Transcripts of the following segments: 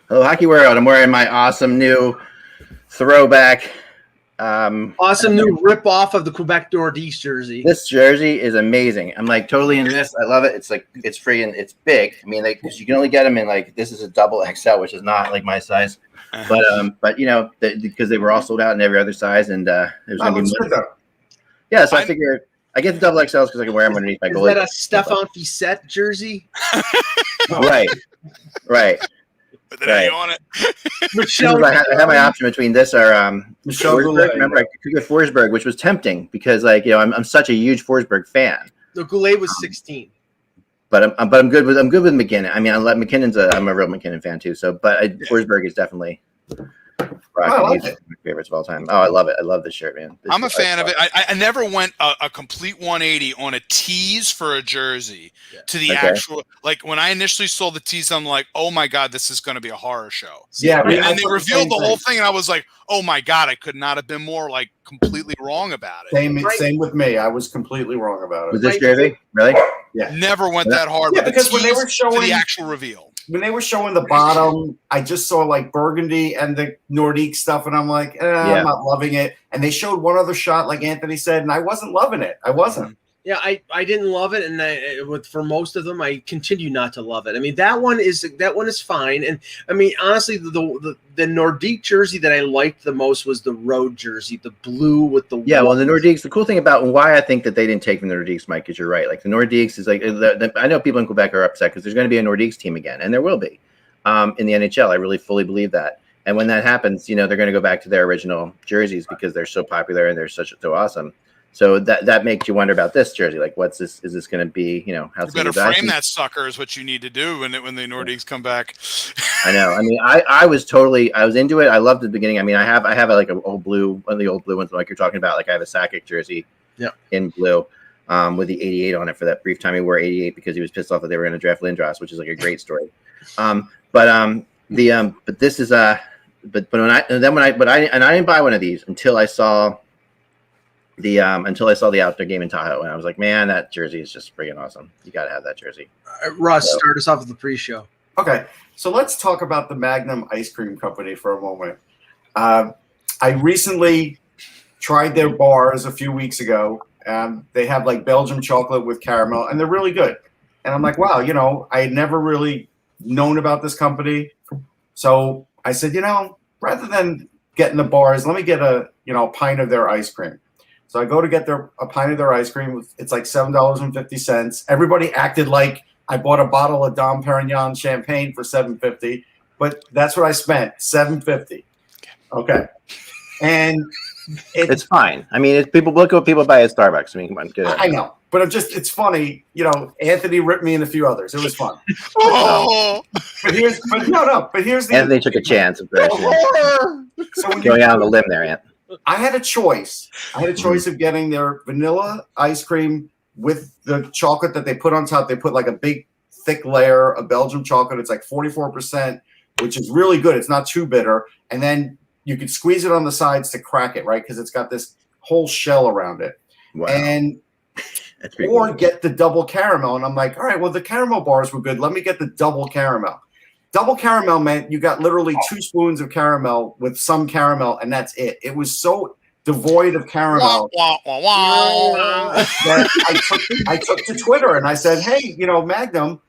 Hello, Hockey World. I'm wearing my awesome new throwback. Awesome new rip-off of the Quebec Nordiques jersey. This jersey is amazing. I'm like totally into this. I love it. It's like it's free and it's big. I mean, like you can only get them in like this is a double XL, which is not like my size. But you know, because they were all sold out in every other size, and there's gonna be more. Yeah, so I figured I get the double XLs because I can wear them underneath my goalie. Is that a Stefan Fissette jersey? Right. But then you on it. Michelle, I have my option between this or Michelle Forsberg. Remember, I could get Forsberg, which was tempting because, like, you know, I'm such a huge Forsberg fan. The Goulet was 16. But I'm good with McKinnon. I mean, I'm a real McKinnon fan too. So, but Forsberg is definitely one of my favorites of all time. Oh, I love it. I love this shirt, man. I'm a fan of it. I never went a complete 180 on a tease for a jersey to the actual. Like when I initially saw the tease, I'm like, oh my god, this is going to be a horror show. Yeah, and then they revealed the whole thing, and I was like, oh my god, I could not have been more like completely wrong about it. Same with me. I was completely wrong about it. Was this jersey really? Yeah, never went that hard. Yeah, because when they were showing the actual reveal. When they were showing the bottom, I just saw like burgundy and the Nordique stuff, and I'm like, I'm not loving it. And they showed one other shot, like Anthony said, and I wasn't loving it. I wasn't. Yeah, I didn't love it, and for most of them, I continue not to love it. I mean, that one is fine, and I mean, honestly, the Nordique jersey that I liked the most was the road jersey, the blue with the well, the Nordiques. The cool thing about why I think that they didn't take from the Nordiques, Mike, is you're right. Like the Nordiques is like I know people in Quebec are upset because there's going to be a Nordiques team again, and there will be in the NHL. I really fully believe that. And when that happens, you know, they're going to go back to their original jerseys because they're so popular and they're so awesome. So that makes you wonder about this jersey. Like, what's this? Is this going to be? You know, you better frame that sucker is what you need to do when the Nordiques come back. I know. I mean, I was into it. I loved the beginning. I mean, I have like an old blue, one of the old blue ones, like you're talking about. Like I have a Sakic jersey, in blue, with the 88 on it for that brief time he wore 88 because he was pissed off that they were going to draft Lindros, which is like a great story. But this is I didn't buy one of these until I saw the outdoor game in Tahoe, and I was like, man, that jersey is just freaking awesome. You got to have that jersey. Russ, start us off with the pre-show. Okay, so let's talk about the Magnum Ice Cream Company for a moment. I recently tried their bars a few weeks ago. They have like Belgian chocolate with caramel, and they're really good. And I'm like, wow, you know, I had never really known about this company. So I said, you know, rather than getting the bars, let me get a pint of their ice cream. So I go to get a pint of their ice cream. It's like $7.50. Everybody acted like I bought a bottle of Dom Perignon champagne for $7.50, but that's what I spent, $7.50. Okay, and it's fine. I mean, look at what people buy at Starbucks. I mean, come on, get it. I know, but it's funny. You know, Anthony ripped me and a few others. It was fun. But here's the Anthony took a chance. Of course, so going out on the limb there, Ant. I had a choice. Of getting their vanilla ice cream with the chocolate that they put on top. They put like a big thick layer of Belgian chocolate. It's like 44%, which is really good. It's not too bitter. And then you could squeeze it on the sides to crack it, right? Because it's got this whole shell around it. Wow. And cool. Get the double caramel. And I'm like, all right, well, the caramel bars were good. Let me get the double caramel. Double caramel meant you got literally 2 spoons of caramel with some caramel, and that's it. It was so devoid of caramel that I took to Twitter and I said, hey, you know, Magnum,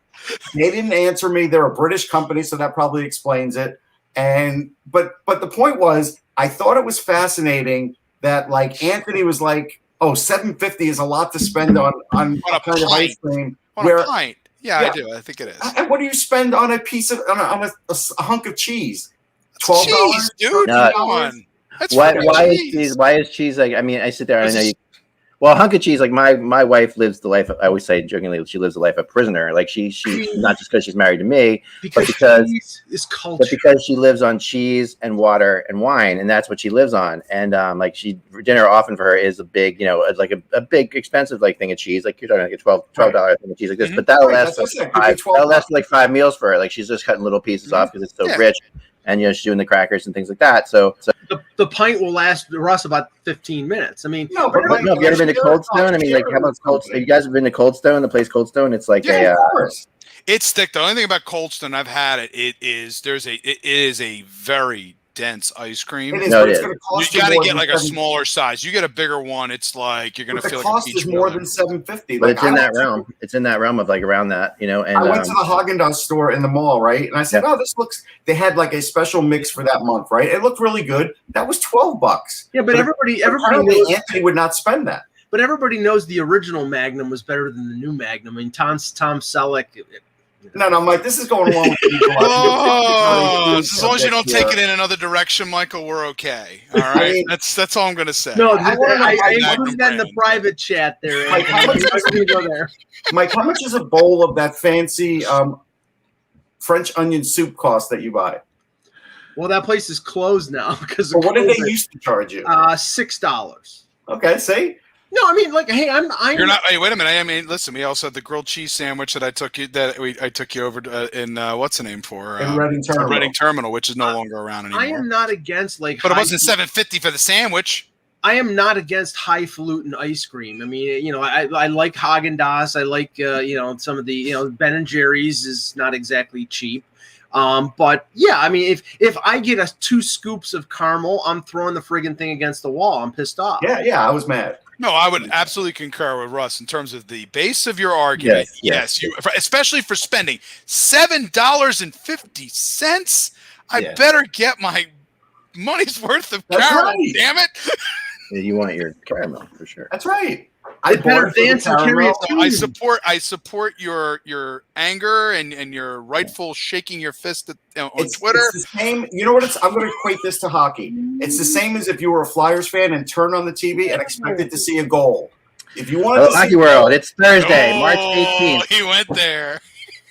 they didn't answer me. They're a British company, so that probably explains it. But the point was, I thought it was fascinating that like Anthony was like, oh, $7.50 is a lot to spend on kind of ice cream. A pint. Yeah, I do. I think it is. And what do you spend on a piece of on a hunk of cheese? $12, cheese, dude. No. Come on. That's why is cheese like? I mean, I sit there and I know you. Well, a hunk of cheese, like my wife lives the life of, I always say jokingly, she lives the life of a prisoner. Like she not just because she's married to me, but because cheese culture. But because she lives on cheese and water and wine, and that's what she lives on. And like dinner often for her is a big, you know, like a big expensive like thing of cheese. Like you're talking like a $12 thing of cheese like this, but that'll last like 5 meals for her. Like she's just cutting little pieces off because it's so rich. And, you know, she's doing the crackers and things like that. So the pint will last Russ about 15 minutes. I mean, have you ever been to Cold Stone? I mean, like, how about Cold Stone? You guys have been to Cold Stone, the place Cold Stone? It's like It's thick. The only thing about Cold Stone, I've had it. It is a very dense ice cream. It is, No, but it it's is. going to cost You got to more get than like a 7 smaller size. You get a bigger one, it's like you're going to But the feel like a cost peach is more builder. than $7.50. But it's in that realm. It's in that realm of like around that, you know. And I went to the Haagen-Dazs store in the mall, right? And I said, Yeah. "Oh, this looks." They had like a special mix for that month, right? It looked really good. That was $12. Yeah, but everybody Apparently knows. Anthony would not spend that. But everybody knows the original Magnum was better than the new Magnum. I mean, Tom Selleck. No, Mike, this is going along with you. Oh, as long as you don't take it in another direction, Michael, we're okay. All right, I mean, that's all I'm going to say. No, I wanna know I why included that in the brand. private chat there. Like, how much- I'm not gonna go there. Mike, how much is a bowl of that fancy French onion soup cost that you buy? Well, that place is closed now because Well, of what did they COVID. used to charge you? $6. Okay, see? No, I mean, like, hey, I'm. You're not. Hey, wait a minute. I mean, listen. We also had the grilled cheese sandwich that I took you over to, in what's the name for In Reading Terminal. Reading Terminal, which is no longer around anymore. I am not against like. But it wasn't $7.50 for the sandwich. I am not against highfalutin ice cream. I mean, you know, I like Haagen-Dazs. I like you know, some of the, you know, Ben and Jerry's is not exactly cheap. But yeah, I mean, if I get 2 scoops of caramel, I'm throwing the friggin' thing against the wall. I'm pissed off. Yeah, I was mad. No, I would absolutely concur with Russ in terms of the base of your argument. Yes. You, especially for spending $7.50. I Yeah. better get my money's worth of That's caramel. right. Damn it! You want your caramel for sure. That's right. I They better bought it for the dance and carry caramel. a tune. I support your anger and your rightful shaking your fist on Twitter. It's the same. You know what? I'm going to equate this to hockey. It's the same as if you were a Flyers fan and turned on the TV and expected to see a goal. If you wanted Hello, to see Hockey World. It's Thursday, March Oh, 18th. he went there.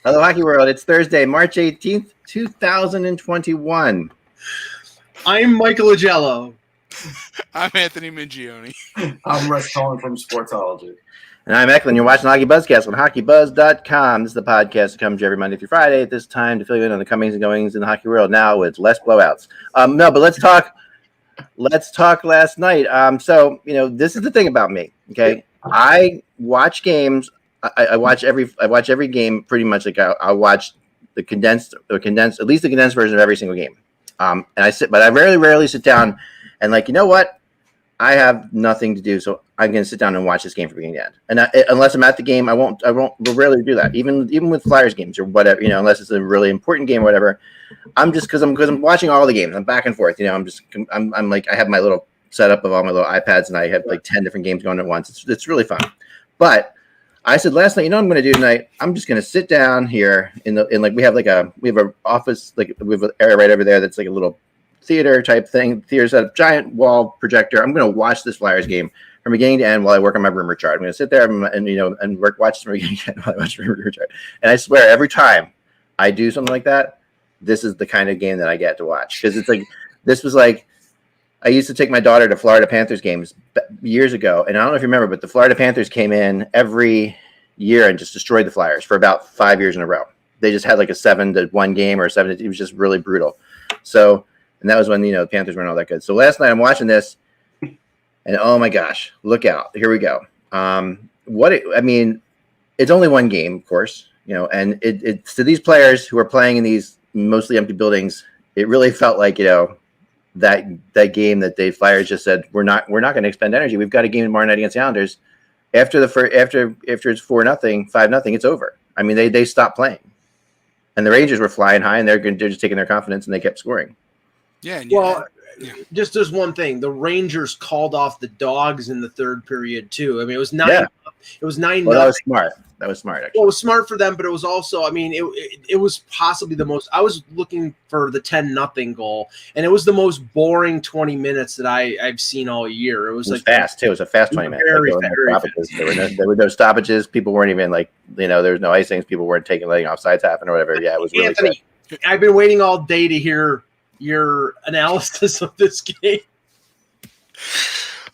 Hello, Hockey World. It's Thursday, March 18th, 2021. I'm Michael Agello. I'm Anthony Mingione. I'm Russ Cohen from Sportsology. And I'm Eklund. You're watching Hockey Buzzcast on HockeyBuzz.com. This is the podcast that comes to you every Monday through Friday at this time to fill you in on the comings and goings in the hockey world now with less blowouts. No, but let's talk last night. So, you know, this is the thing about me, okay? I watch games. I watch every game pretty much. Like I watch the condensed, at least the condensed version of every single game. And but I rarely sit down and like, you know what? I have nothing to do, so I'm going to sit down and watch this game from beginning to end. And unless I'm at the game, I won't. We'll rarely do that. Even with Flyers games or whatever, you know, unless it's a really important game or whatever. I'm just because I'm watching all the games. I'm back and forth. You know, I'm like I have my little setup of all my little iPads, and I have like 10 different games going at once. It's really fun. But I said last night, you know what I'm going to do tonight? I'm just going to sit down here in like we have an office, like we have an area right over there that's like a little theater type thing. Theater's a giant wall projector. I'm going to watch this Flyers game from beginning to end while I work on my rumor chart. I'm going to sit there and watch from beginning to end while I watch my rumor chart. And I swear, every time I do something like that, this is the kind of game that I get to watch, because it's like this was like I used to take my daughter to Florida Panthers games years ago, and I don't know if you remember, but the Florida Panthers came in every year and just destroyed the Flyers for about 5 years in a row. They just had like a 7-1 game or 7. It was just really brutal. So. And that was when, you know, the Panthers weren't all that good. So last night I'm watching this, and oh my gosh, look out. Here we go. I mean, it's only one game, of course, you know, and it's to these players who are playing in these mostly empty buildings, it really felt like, you know, that game that the Flyers just said, we're not going to expend energy. We've got a game tomorrow night against the Islanders. After it's 4-0, 5-0, it's over. I mean, they stopped playing. And the Rangers were flying high, and they're just taking their confidence, and they kept scoring. Yeah. Just there's one thing. The Rangers called off the Dogs in the third period too. I mean, it was 9. It was 9. Well, that was smart. That was smart, actually. Well, it was smart for them, but it was also, I mean, it was possibly the most. I was looking for the 10-0 goal, and it was the most boring 20 minutes that I've seen all year. It was like fast too. It was a fast 20 minutes. Very, Like, very fast. There were no stoppages. People weren't even like, you know, there was no icings. People weren't letting offsides happen or whatever. Yeah, it was really Anthony, quick. I've been waiting all day to hear your analysis of this game.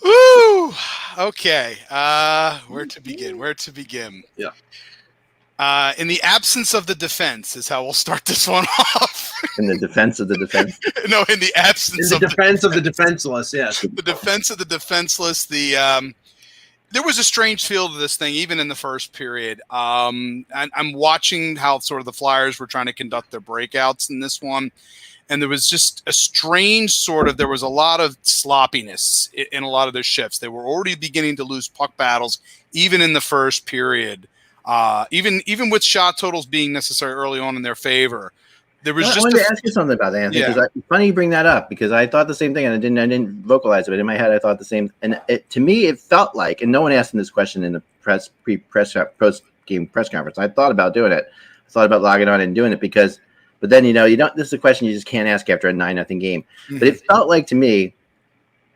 Ooh. Okay. Where to begin? Yeah. In the absence of the defense is how we'll start this one off. In the defense of the defense. No, in the absence In the defense of the defenseless, yes. The defense of the defenseless. There was a strange feel to this thing, even in the first period. And I'm watching how sort of the Flyers were trying to conduct their breakouts in this one. And there was just a strange there was a lot of sloppiness in a lot of their shifts. They were already beginning to lose puck battles, even in the first period. Even with shot totals being necessary early on in their favor. There was I wanted to ask you something about that, Anthony, because it's funny you bring that up, because I thought the same thing, and I didn't vocalize it, but in my head I thought the same. And to me, it felt like, and no one asked him this question in the post game press conference. I thought about doing it. I thought about logging on and doing it but then you don't. This is a question you just can't ask after a 9-0 game. Mm-hmm. But it felt like to me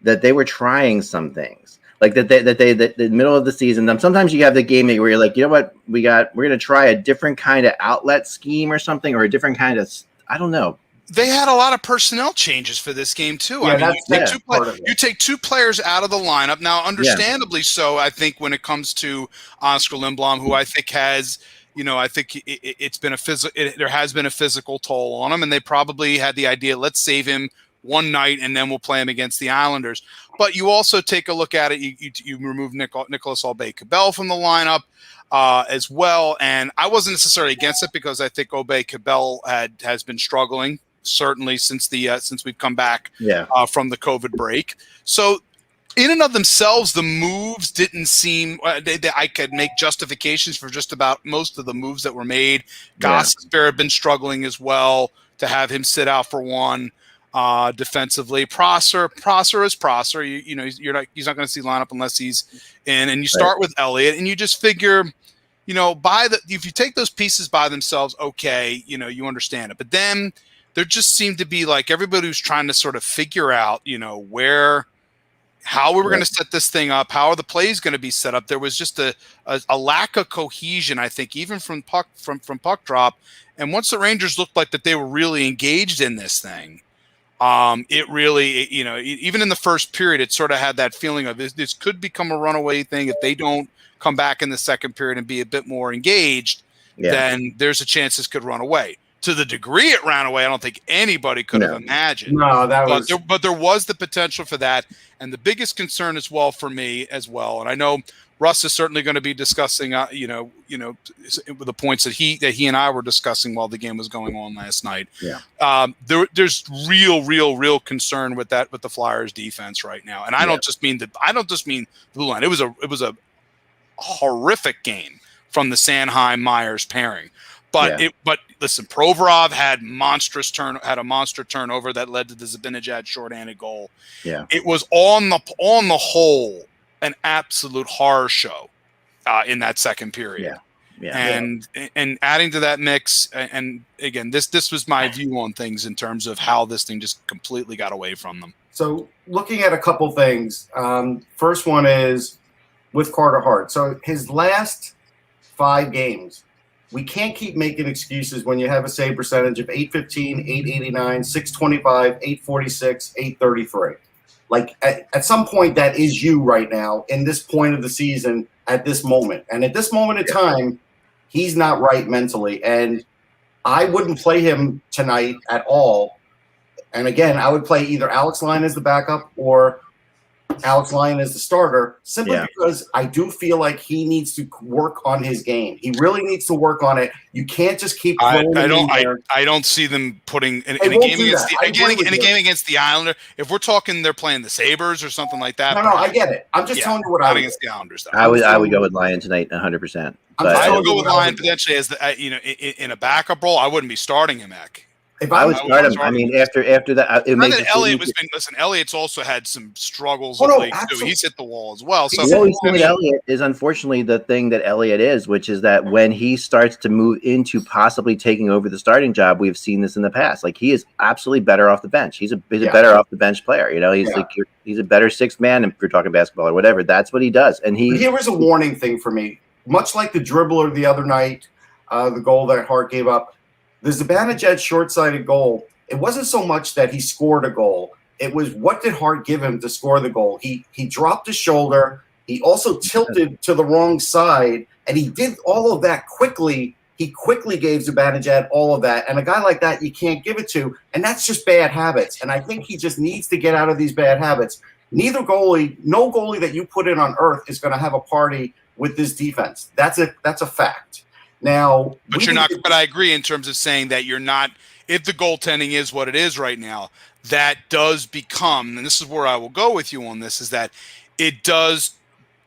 that they were trying some things, like that the middle of the season. Sometimes you have the game where you're like, you know what, we're going to try a different kind of outlet scheme or something, or a different kind of, I don't know. They had a lot of personnel changes for this game too. Yeah, I mean, you take two players out of the lineup now, understandably so. I think when it comes to Oscar Lindblom, who I think has, I think it's been there has been a physical toll on him, and they probably had the idea, let's save him one night and then we'll play him against the Islanders. But you also take a look at it. You remove Nicolas Aube-Kubel from the lineup as well, and I wasn't necessarily against it because I think Aube-Kubel has been struggling certainly since we've come back from the COVID break. So in and of themselves, the moves didn't seem I could make justifications for just about most of the moves that were made. Gostisbehere had been struggling as well, to have him sit out for one. Defensively, Prosser is Prosser. He's not going to see lineup unless he's in. And you start with Elliott, and you just figure, if you take those pieces by themselves, okay, you understand it. But then there just seemed to be like everybody was trying to sort of figure out, how we were going to set this thing up, how are the plays going to be set up. There was just a lack of cohesion, I think, even from puck drop. And once the Rangers looked like that they were really engaged in this thing. It really, even in the first period, it sort of had that feeling of this could become a runaway thing if they don't come back in the second period and be a bit more engaged. Then there's a chance this could run away. To the degree it ran away, I don't think anybody could have imagined. No, but there was the potential for that, and the biggest concern as well for me as well. And I know Russ is certainly going to be discussing, the points that he and I were discussing while the game was going on last night. There's real concern with the Flyers defense right now, and I don't just mean the blue line. It was a horrific game from the Sanheim-Myers pairing. But listen, Provorov had a monster turnover that led to the Zibanejad shorthanded goal. It was on the whole an absolute horror show in that second period. And adding to that mix, and again, this was my view on things in terms of how this thing just completely got away from them. So looking at a couple things, first one is with Carter Hart. So his last 5 games, we can't keep making excuses when you have a save percentage of 815, 889, 625, 846, 833. Like at some point, that is you right now in this point of the season at this moment. And at this moment in time, he's not right mentally. And I wouldn't play him tonight at all. And again, I would play either Alex Lyon as the backup or Alex Lyon as the starter, simply because I do feel like he needs to work on his game. He really needs to work on it. You can't just keep throwing him in there. I don't see them putting in a game against the Islander. If we're talking they're playing the Sabres or something like that. No, I get it. I'm just telling you what I would against the Islanders. I would go with Lyon tonight 100%. I would go with Lyon potentially as in a backup role. I wouldn't be starting him, Eck. If I would start him, I mean, after that, Elliott's also had some struggles of late too. He's hit the wall as well. So Elliott is unfortunately the thing that Elliott is, which is that when he starts to move into possibly taking over the starting job, we've seen this in the past. Like he is absolutely better off the bench. He's a better off the bench player. He's a better sixth man if you're talking basketball or whatever. That's what he does. And here was a warning thing for me, much like the dribbler the other night, the goal that Hart gave up. The Zibanejad short-sighted goal, it wasn't so much that he scored a goal. It was what did Hart give him to score the goal? He dropped his shoulder. He also tilted to the wrong side, and he did all of that quickly. He quickly gave Zibanejad all of that. And a guy like that, you can't give it to. And that's just bad habits. And I think he just needs to get out of these bad habits. no goalie that you put in on earth is going to have a party with this defense. That's a fact. Now, but I agree in terms of saying that you're not, if the goaltending is what it is right now, that does become, and this is where I will go with you on this, is that it does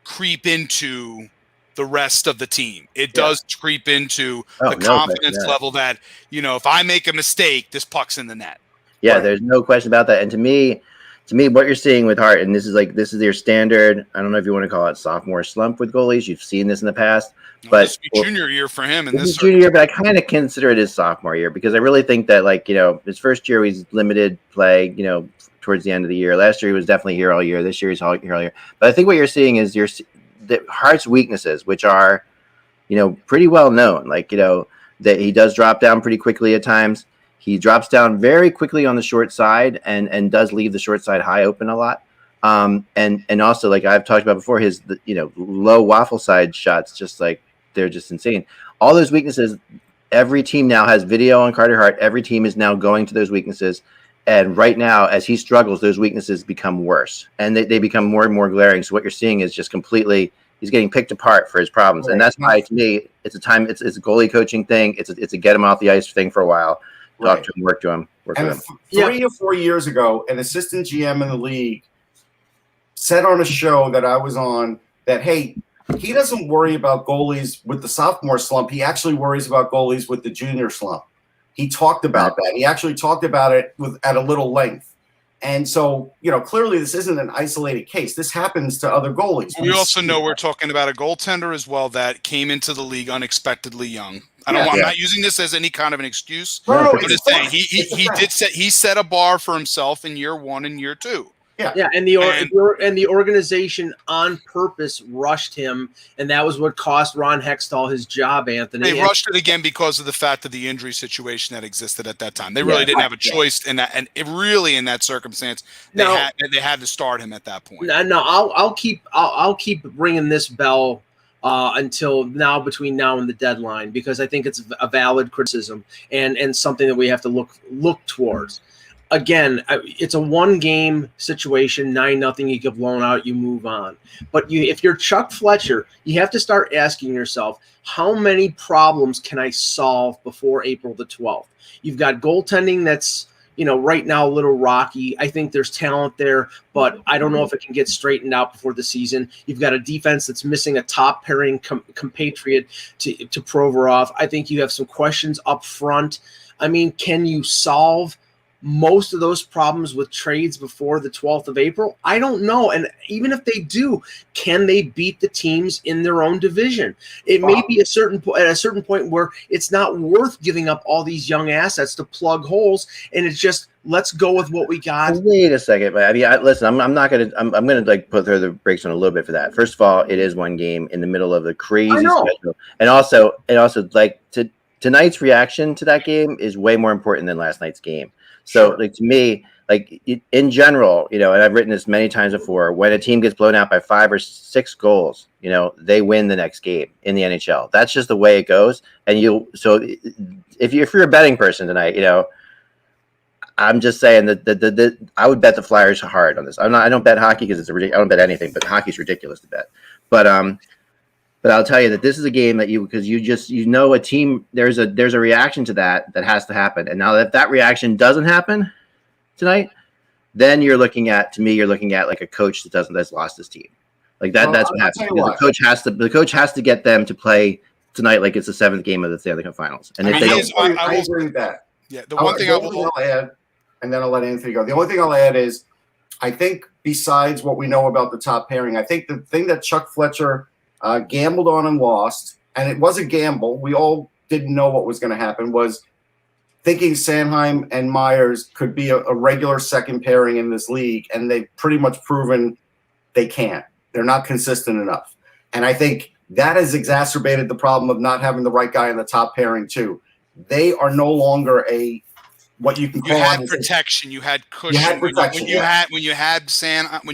creep into the rest of the team. It does creep into the confidence level that, if I make a mistake, this puck's in the net. Yeah, there's no question about that. And to me, what you're seeing with Hart, and this is your standard, I don't know if you want to call it sophomore slump with goalies. You've seen this in the past. But this is junior year for him. This is junior year, but I kind of consider it his sophomore year because I really think that, his first year he's limited play, towards the end of the year. Last year he was definitely here all year. This year he's here all year. But I think what you're seeing is the Hart's weaknesses, which are, pretty well known. That he does drop down pretty quickly at times. He drops down very quickly on the short side and does leave the short side high open a lot. And also, like I've talked about before, his low waffle side shots, they're just insane. All those weaknesses, every team now has video on Carter Hart. Every team is now going to those weaknesses. And right now, as he struggles, those weaknesses become worse and they become more and more glaring. So what you're seeing is just completely, he's getting picked apart for his problems. And that's why, to me, it's a goalie coaching thing. It's a get him off the ice thing for a while. Talk to him, work to him. Work with him. 3 or 4 years ago, an assistant GM in the league said on a show that I was on that, hey, he doesn't worry about goalies with the sophomore slump. He actually worries about goalies with the junior slump. He talked about that. He actually talked about it at a little length. And so, clearly this isn't an isolated case. This happens to other goalies. We also know we're talking about a goaltender as well that came into the league unexpectedly young. I'm not using this as any kind of an excuse. No, I'm just saying he set a bar for himself in year 1 and year 2. Yeah, and the organization on purpose rushed him, and that was what cost Ron Hextall his job, Anthony. They rushed it again because of the fact of the injury situation that existed at that time. They really didn't have a choice in that, and in that circumstance, they had to start him at that point. No, I'll keep ringing this bell until now, between now and the deadline, because I think it's a valid criticism and something that we have to look towards. Again, it's a one-game situation, 9-0. You get blown out, you move on. But if you're Chuck Fletcher, you have to start asking yourself, how many problems can I solve before April the 12th? You've got goaltending that's, right now a little rocky. I think there's talent there, but I don't know if it can get straightened out before the season. You've got a defense that's missing a top-pairing compatriot to Provorov. I think you have some questions up front. I mean, can you solve most of those problems with trades before the 12th of April? I don't know. And even if they do, can they beat the teams in their own division? It may be at a certain point where it's not worth giving up all these young assets to plug holes. And it's just, let's go with what we got. Wait a second. But listen, I'm going to put the brakes on a little bit for that. First of all, it is one game in the middle of a crazy schedule. And also tonight's reaction to that game is way more important than last night's game. So, to me, in general, and I've written this many times before, when a team gets blown out by 5 or 6 goals, they win the next game in the NHL. That's just the way it goes. And so if you're a betting person tonight, I'm just saying that I would bet the Flyers hard on this. I don't bet hockey because I don't bet anything, but hockey's ridiculous to bet. But I'll tell you that this is a game that a team, there's a reaction to that has to happen. And now if that reaction doesn't happen tonight, then you're looking at like a coach that's lost his team. Like that's what happens. The coach has to get them to play tonight like it's the 7th game of the Stanley Cup Finals. And if they don't, I agree with that. Yeah, the one thing I'll add, and then I'll let Anthony go. The only thing I'll add is, I think besides what we know about the top pairing, I think the thing that Chuck Fletcher gambled on and lost, and it was a gamble, we all didn't know what was going to happen, was thinking Sanheim and Myers could be a regular second pairing in this league, and they've pretty much proven they can't. They're not consistent enough. And I think that has exacerbated the problem of not having the right guy in the top pairing too. They are no longer what you can call. You had protection. You had cushion. You had protection. When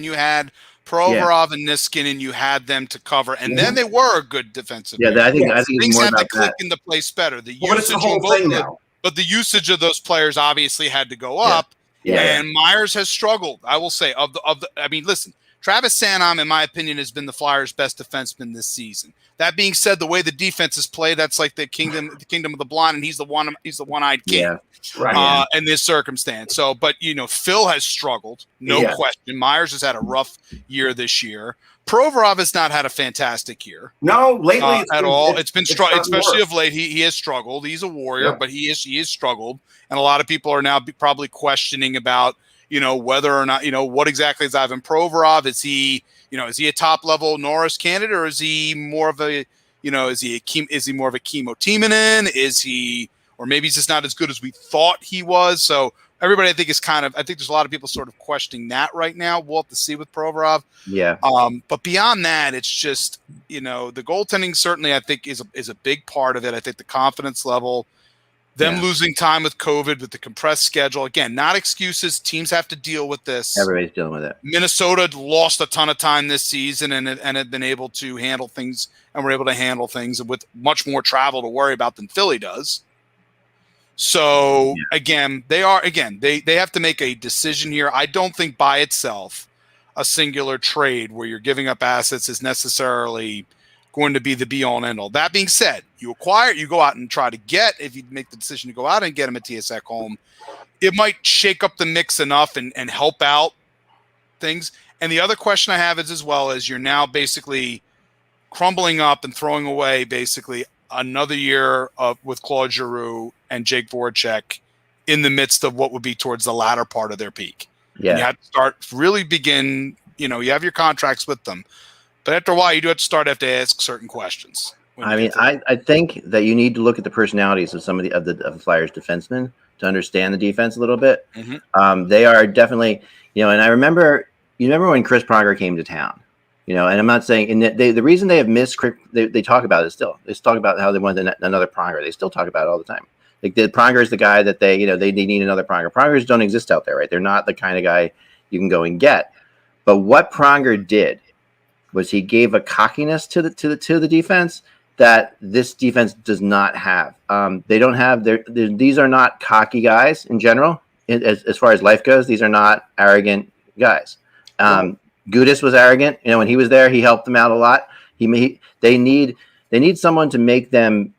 you had Provorov and Niskin, and you had them to cover, and then they were a good defensive. Yeah, I think things more had about to click that. into place better. But it's the whole thing now. But the usage of those players obviously had to go up, And Myers has struggled. I will say I mean, listen, Travis Sanheim, in my opinion, has been the Flyers' best defenseman this season. That being said, the way the defense is played, that's like the kingdom of the blind, and he's the one-eyed king. Yeah. Right. In this circumstance. So, but Phil has struggled, no question. Myers has had a rough year this year. Provorov has not had a fantastic year. No, lately at all. It's been especially of late. He has struggled. He's a warrior, but he has struggled, and a lot of people are now probably questioning about whether or not what exactly is Ivan Provorov. Is he a top level Norris candidate, or is he more of a is he more of a Kimmo Timonen? Is he, or maybe he's just not as good as we thought he was? So everybody, I think there's a lot of people sort of questioning that right now. We'll have to see with Provorov. Yeah. But beyond that, it's just, the goaltending certainly, I think, is a big part of it. I think the confidence level, them losing time with COVID, with the compressed schedule. Again, not excuses. Teams have to deal with this. Everybody's dealing with it. Minnesota lost a ton of time this season and had been able to handle things, and were able to handle things with much more travel to worry about than Philly does. So again, they have to make a decision here. I don't think by itself a singular trade where you're giving up assets is necessarily going to be the be all and end all. That being said, you go out and try to get, if you make the decision to go out and get him a TSX home, it might shake up the mix enough and help out things. And the other question I have is, as well, as you're now basically crumbling up and throwing away basically another year with Claude Giroux and Jake Voracek in the midst of what would be towards the latter part of their peak. Yeah. And you have to begin, you have your contracts with them. But after a while, you do have to ask certain questions. I think that you need to look at the personalities of some of the Flyers defensemen to understand the defense a little bit. Mm-hmm. They are definitely, and I remember, when Chris Pronger came to town, and I'm not saying, and the reason they have missed, they talk about it still. They talk about how they want another Pronger. They still talk about it all the time. Like the Pronger is the guy that they need another Pronger. Prongers don't exist out there, right? They're not the kind of guy you can go and get. But what Pronger did was he gave a cockiness to the defense that this defense does not have. They don't have these are not cocky guys in general. As far as life goes, these are not arrogant guys. Gudas was arrogant. When he was there, he helped them out a lot. They need someone to make them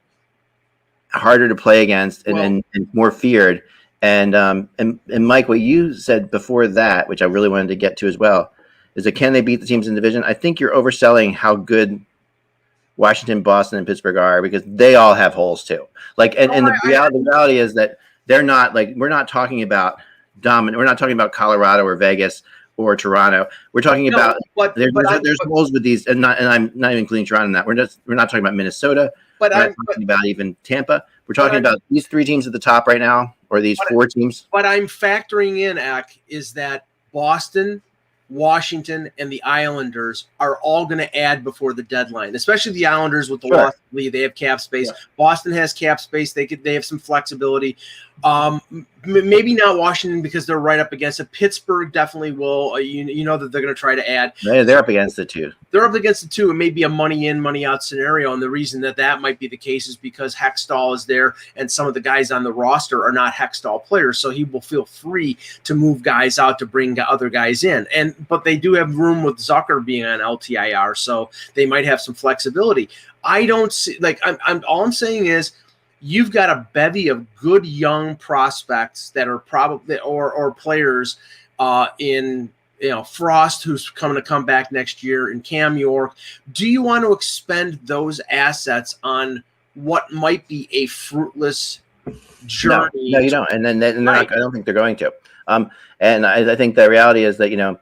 harder to play against and more feared. And Mike, what you said before that, which I really wanted to get to as well, is that can they beat the teams in the division? I think you're overselling how good Washington, Boston, and Pittsburgh are, because they all have holes too. The reality is that they're not, we're not talking about dominant. We're not talking about Colorado or Vegas or Toronto. We're talking about there's holes with these, and I'm not even including Toronto in that. We're not talking about Minnesota. We're not talking about even Tampa. We're talking about these three teams at the top right now, or these four teams. What I'm factoring in, Ak, is that Boston, Washington, and the Islanders are all going to add before the deadline, especially the Islanders with the loss of Lee. They have cap space. Yeah. Boston has cap space. They have some flexibility. Maybe not Washington because they're right up against it. Pittsburgh definitely will. You know that they're going to try to add. They're up against it too. They're up against it too. It may be a money in, money out scenario, and the reason that might be the case is because Hextall is there, and some of the guys on the roster are not Hextall players, so he will feel free to move guys out to bring other guys in. But they do have room with Zucker being on LTIR, so they might have some flexibility. I don't see all I'm saying is, you've got a bevy of good young prospects that are probably or players in Frost, who's going to come back next year, and Cam York. Do you want to expend those assets on what might be a fruitless journey? No, you don't. And then they're not, I don't think they're going to. And I think the reality is that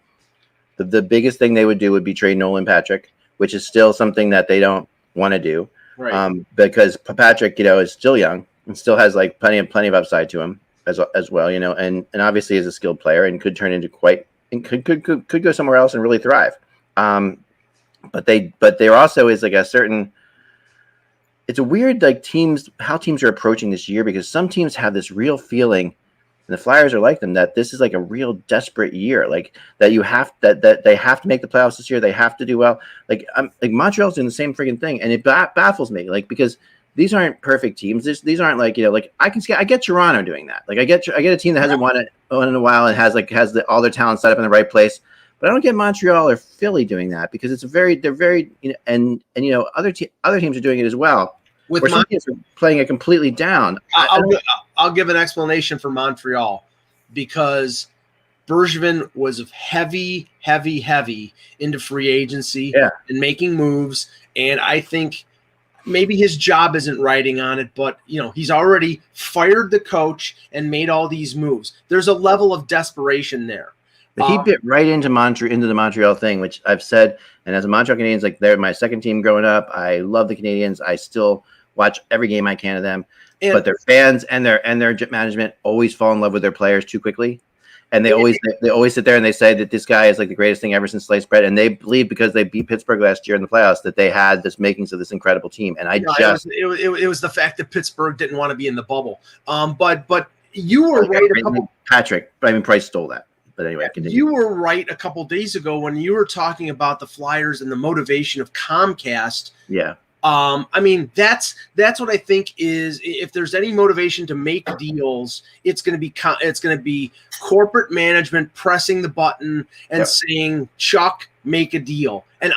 the biggest thing they would do would be trade Nolan Patrick, which is still something that they don't want to do. Right. Because Patrick, is still young and still has plenty of upside to him as well, and obviously is a skilled player and could turn into could go somewhere else and really thrive. But there also is a certain, it's a weird how teams are approaching this year, because some teams have this real feeling, and the Flyers are like them, that this is a real desperate year, that they have to make the playoffs this year. They have to do well. Montreal's doing the same freaking thing, and it baffles me, because these aren't perfect teams. These aren't like, like I get Toronto doing that. Like I get a team that hasn't won it in a while and has all their talent set up in the right place. But I don't get Montreal or Philly doing that because they're very, and other teams are doing it as well. Where some teams are playing it completely down. I'll give an explanation for Montreal because Bergevin was heavy into free agency and making moves. And I think maybe his job isn't riding on it, but he's already fired the coach and made all these moves. There's a level of desperation there. But he bit right into the Montreal thing, which I've said. And as a Montreal Canadiens, like they're my second team growing up. I love the Canadiens. I still watch every game I can of them. But their fans and their management always fall in love with their players too quickly. And they always sit there and they say that this guy is like the greatest thing ever since sliced bread. And they believe because they beat Pittsburgh last year in the playoffs that they had this makings of this incredible team. And it was the fact that Pittsburgh didn't want to be in the bubble. But you were right. Price stole that. But anyway, continue. You were right a couple days ago when you were talking about the Flyers and the motivation of Comcast. Yeah. That's what I think is if there's any motivation to make deals, it's going to be corporate management pressing the button and saying, "Chuck, make a deal." And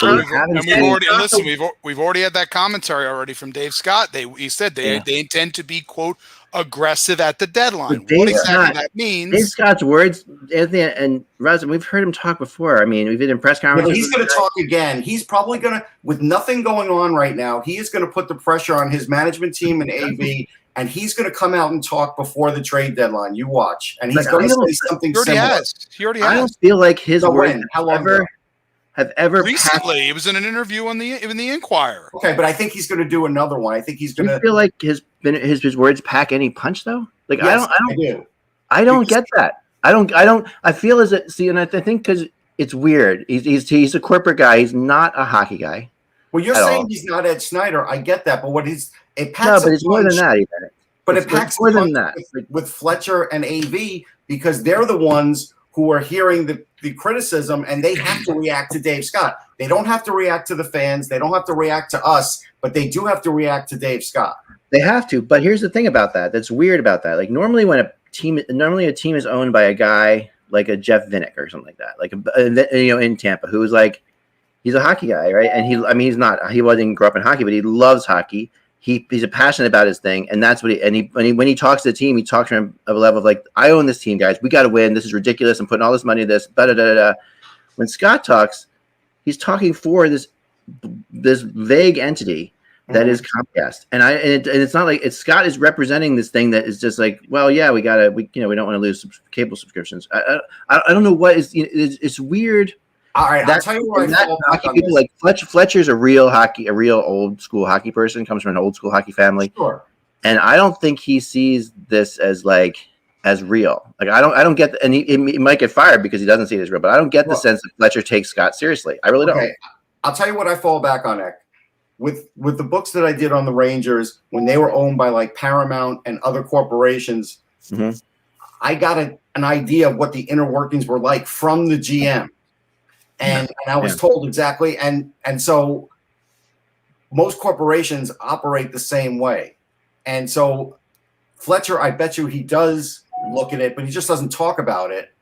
we've already had that commentary already from Dave Scott. He said they intend to be, quote, aggressive at the deadline. What exactly that means? Dave Scott's words, Anthony and Rosen, we've heard him talk before. I mean, we've been in press conferences. He's going to talk again. He's probably going to, with nothing going on right now, he is going to put the pressure on his management team and AV, and he's going to come out and talk before the trade deadline. You watch, and he's going to say something similar. He already has. I don't feel like his words have ever recently. It was in an interview in the Inquirer. Okay, but I think he's going to do another one. I think he's going to. You feel like his words pack any punch though? Like yes, I don't get that. I feel as it. See, and I think because it's weird. He's a corporate guy. He's not a hockey guy. Well, you're saying he's not Ed Snyder. I get that, but but it's more than that. Either. But it packs more than that with Fletcher and AV because they're the ones who are hearing the criticism, and they have to react to Dave Scott. They don't have to react to the fans. They don't have to react to us, but they do have to react to Dave Scott. They have to. But here's the thing about that. That's weird about that. Like normally a team is owned by a guy like a Jeff Vinnick or something like that, like in Tampa, who is like, he's a hockey guy, right? And he didn't grow up in hockey, but he loves hockey. He's passionate about his thing, and that's what when he talks to the team, he talks to them of a level of like, I own this team, guys. We got to win. This is ridiculous. I'm putting all this money into this. When Scott talks, he's talking for this vague entity that is Comcast, and it's not like Scott is representing this thing that is just like, well, yeah, we don't want to lose cable subscriptions. I don't know what is. It's weird. All right, I'll tell you what hockey people like Fletcher's a real old school hockey person, comes from an old school hockey family. Sure. And I don't think he sees this as real. Like I don't get and he might get fired because he doesn't see it as real, but I don't get the sense that Fletcher takes Scott seriously. I really don't. I'll tell you what I fall back on, Ek. With the books that I did on the Rangers when they were owned by like Paramount and other corporations, I got an idea of what the inner workings were like from the GM. And I was told exactly. And so most corporations operate the same way. And so Fletcher, I bet you he does look at it, but he just doesn't talk about it.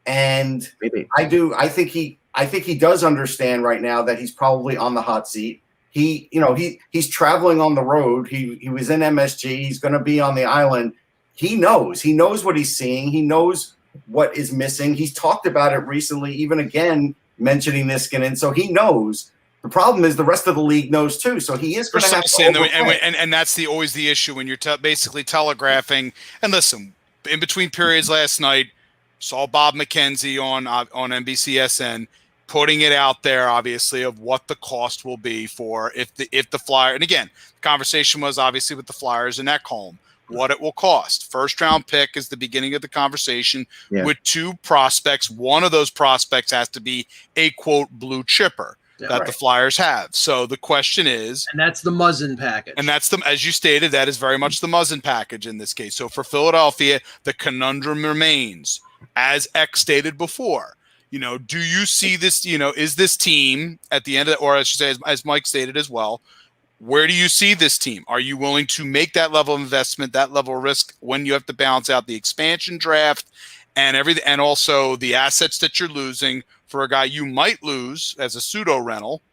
And maybe I do. I think he does understand right now that he's probably on the hot seat. He's traveling on the road. He was in MSG. He's going to be on the island. He knows what he's seeing. He knows what is missing. He's talked about it recently, even again, mentioning Niskanen, so he knows. The problem is the rest of the league knows too, so he is going to have to and that's always the issue when you're basically telegraphing. And listen, in between periods last night, saw Bob McKenzie on NBCSN putting it out there, obviously, of what the cost will be for if the Flyer. And again, the conversation was obviously with the Flyers and Ekholm. What it will cost. First round pick is the beginning of the conversation with two prospects. One of those prospects has to be a quote blue chipper that the Flyers have. So the question is, and that's the Muzzin package. And that's as you stated, that is very much the Muzzin package in this case. So for Philadelphia, the conundrum remains, as X stated before. Do you see this? Is this team at the end of or I should say, as Mike stated as well, Where do you see this team? Are you willing to make that level of investment, that level of risk when you have to balance out the expansion draft and everything, and also the assets that you're losing for a guy you might lose as a pseudo rental,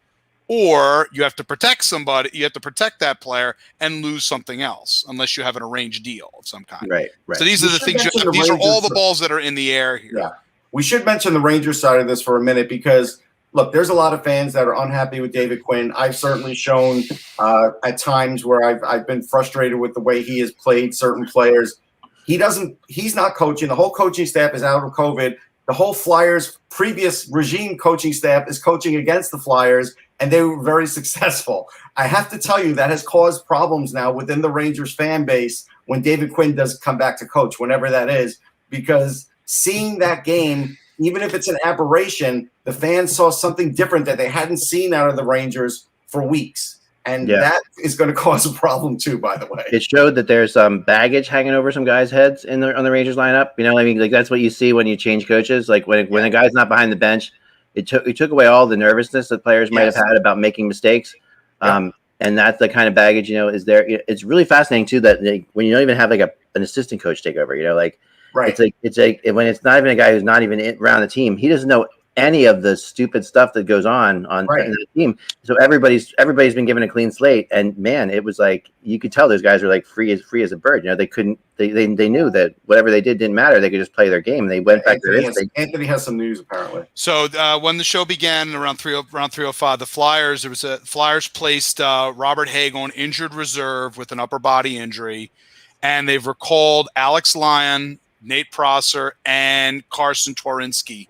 or you have to protect somebody, you have to protect that player and lose something else unless you have an arranged deal of some kind. Right. So these are the things. These are all the balls that are in the air here. Yeah, we should mention the Rangers side of this for a minute because. Look, there's a lot of fans that are unhappy with David Quinn. I've certainly shown at times where I've been frustrated with the way he has played certain players. He's not coaching. The whole coaching staff is out of COVID. The whole Flyers previous regime coaching staff is coaching against the Flyers, and they were very successful. I have to tell you that has caused problems now within the Rangers fan base when David Quinn does come back to coach, whenever that is, because seeing that game, even if it's an aberration, the fans saw something different that they hadn't seen out of the Rangers for weeks. And that is going to cause a problem too, by the way. It showed that there's some baggage hanging over some guys' heads on the Rangers lineup. You know, I mean, like that's what you see when you change coaches. Like when a guy's not behind the bench, it took away all the nervousness that players might have had about making mistakes. And that's the kind of baggage, you know, is there. It's really fascinating too that when you don't even have like an assistant coach take over, you know, like. Right. It's like when it's not even a guy who's not even around the team, he doesn't know any of the stupid stuff that goes on the team. So everybody's been given a clean slate, and man, it was like you could tell those guys were like free as a bird. You know, they knew that whatever they did didn't matter. They could just play their game. They went back to their instinct. Anthony has some news apparently. So when the show began around 3:05, the Flyers placed Robert Haig on injured reserve with an upper body injury, and they've recalled Alex Lyon, Nate Prosser, and Carson Tworinsky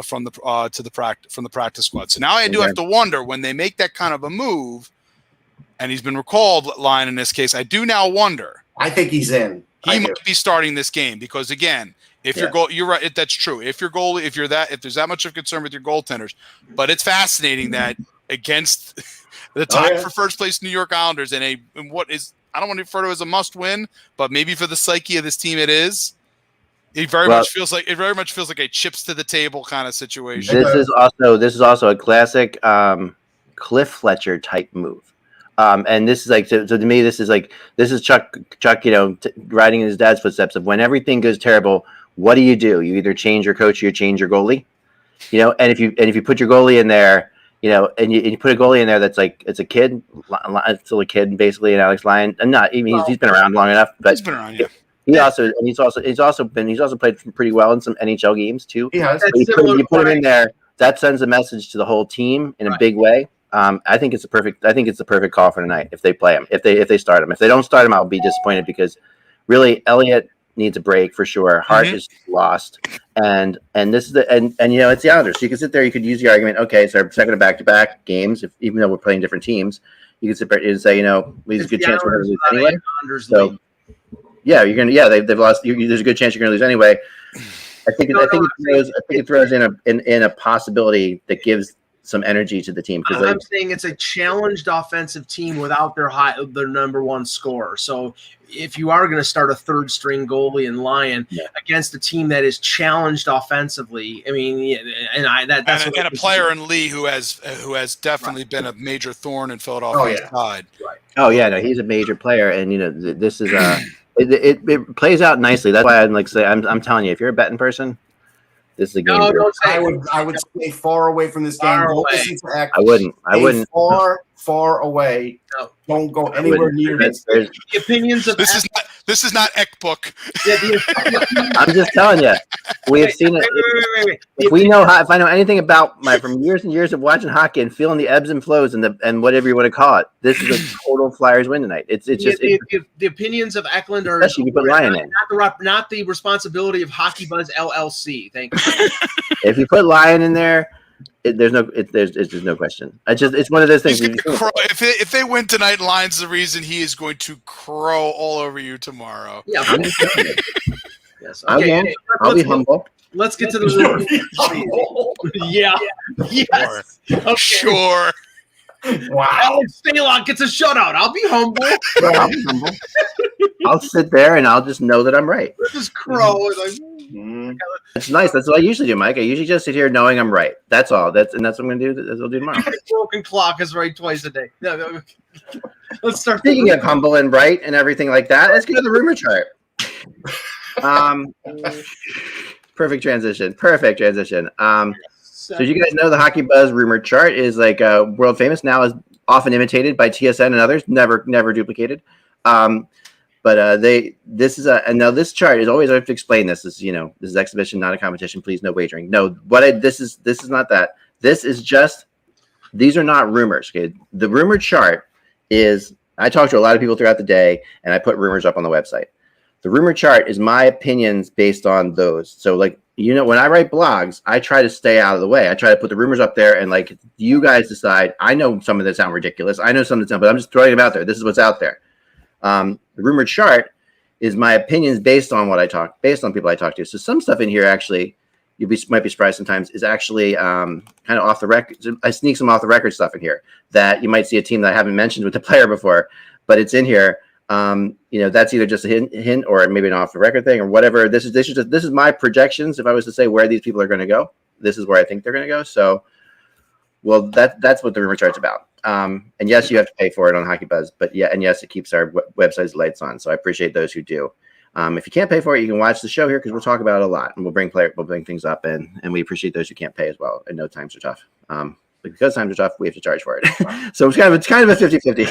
from the practice squad. So now I do have to wonder when they make that kind of a move, and he's been recalled, Lyon in this case. I do now wonder. I think he's in. He might be starting this game because again, if your goal, you're right. That's true. If your goalie, if there's that much of concern with your goaltenders, but it's fascinating that against the tie for first place New York Islanders and what is, I don't want to refer to it as a must win, but maybe for the psyche of this team it is. It very much feels like a chips to the table kind of situation. This is also a classic Cliff Fletcher type move. And this is like so to me, this is Chuck, you know, riding in his dad's footsteps of when everything goes terrible. What do? You either change your coach or you change your goalie. You know, and if you put your goalie in there, you know, and you put a goalie in there that's like it's a kid, it's still a kid basically, and Alex Lyon, and not even he's been around long enough, but he's been around, He's also played pretty well in some NHL games too. He has. You put him in there, that sends a message to the whole team in a big way. I think it's the perfect call for tonight if they play him. If they start him. If they don't start him, I'll be disappointed because really Elliott needs a break for sure. Hart is lost, and this is and you know it's the Islanders. So you can sit there, you could use the argument. Okay, so our second of back-to-back games. Even though we're playing different teams, you can sit there and say, you know, there's a good chance we're going to lose anyway. So. Yeah, you're gonna. Yeah, they've lost. There's a good chance you're gonna lose anyway. I think it throws in a possibility that gives some energy to the team. I'm saying it's a challenged offensive team without their number one scorer. So if you are going to start a third string goalie in Lyon against a team that is challenged offensively, I mean, that's a player in Lee who has definitely been a major thorn in Philadelphia's side. Right. Oh yeah, no, he's a major player, and you know this is It plays out nicely. That's why I'm telling you, if you're a betting person, this is a game. No, don't say I would stay far away from this game. I wouldn't. Far away. No. Don't go anywhere near this. The opinions of this is not Eckbook. I'm just telling you, we have seen it. Wait. If I know anything about from years and years of watching hockey and feeling the ebbs and flows and whatever you want to call it, this is a total Flyers win tonight. It's just the opinions of Eklund are especially if you put Lyon in. Not the responsibility of HockeyBuzz LLC. Thank you. If you put Lyon in there. There's just no question. It's one of those things. If they win tonight, Lyon's the reason he is going to crow all over you tomorrow. Yeah, yes. Okay, I'll be humble. Let's get to the room. Yeah. Yes. Okay. Sure. Wow. Alex Stalock gets a shutout. I'll be humble. I'll be humble. I'll sit there and I'll just know that I'm right. This is Crow. It's nice. That's what I usually do, Mike. I usually just sit here knowing I'm right. That's all. That's what I'm going to do. That's what I'll do tomorrow. Broken clock is right twice a day. No. Let's start. Speaking of humble and right and everything like that, let's get to the rumor chart. Perfect transition. So you guys know the Hockey Buzz rumor chart is like world famous now, is often imitated by TSN and others, never duplicated. But this chart is always, I have to explain this. This is exhibition, not a competition. Please, no wagering. No, this is not that. This is just, these are not rumors. Okay, the rumor chart is, I talk to a lot of people throughout the day, and I put rumors up on the website. The rumor chart is my opinions based on those. So like, when I write blogs, I try to stay out of the way. I try to put the rumors up there, and like, you guys decide. I know some of them sound ridiculous. I know some of them sound, but I'm just throwing them out there. This is what's out there. The rumor chart is my opinions based on people I talk to. So some stuff in here, actually, might be surprised sometimes, is actually kind of off the record. I sneak some off the record stuff in here that you might see a team that I haven't mentioned with the player before, but it's in here. That's either just a hint or maybe an off the record thing or whatever. This is my projections. If I was to say where these people are going to go, this is where I think they're going to go. So, well, that's what the rumor chart's about. And yes, you have to pay for it on Hockey Buzz, but yeah, and yes, it keeps our website's lights on. So I appreciate those who do. If you can't pay for it, you can watch the show here because we'll talk about it a lot, and we'll bring things up, and we appreciate those who can't pay as well. I know times are tough. Because times are tough, we have to charge for it. So it's kind of a 50-50.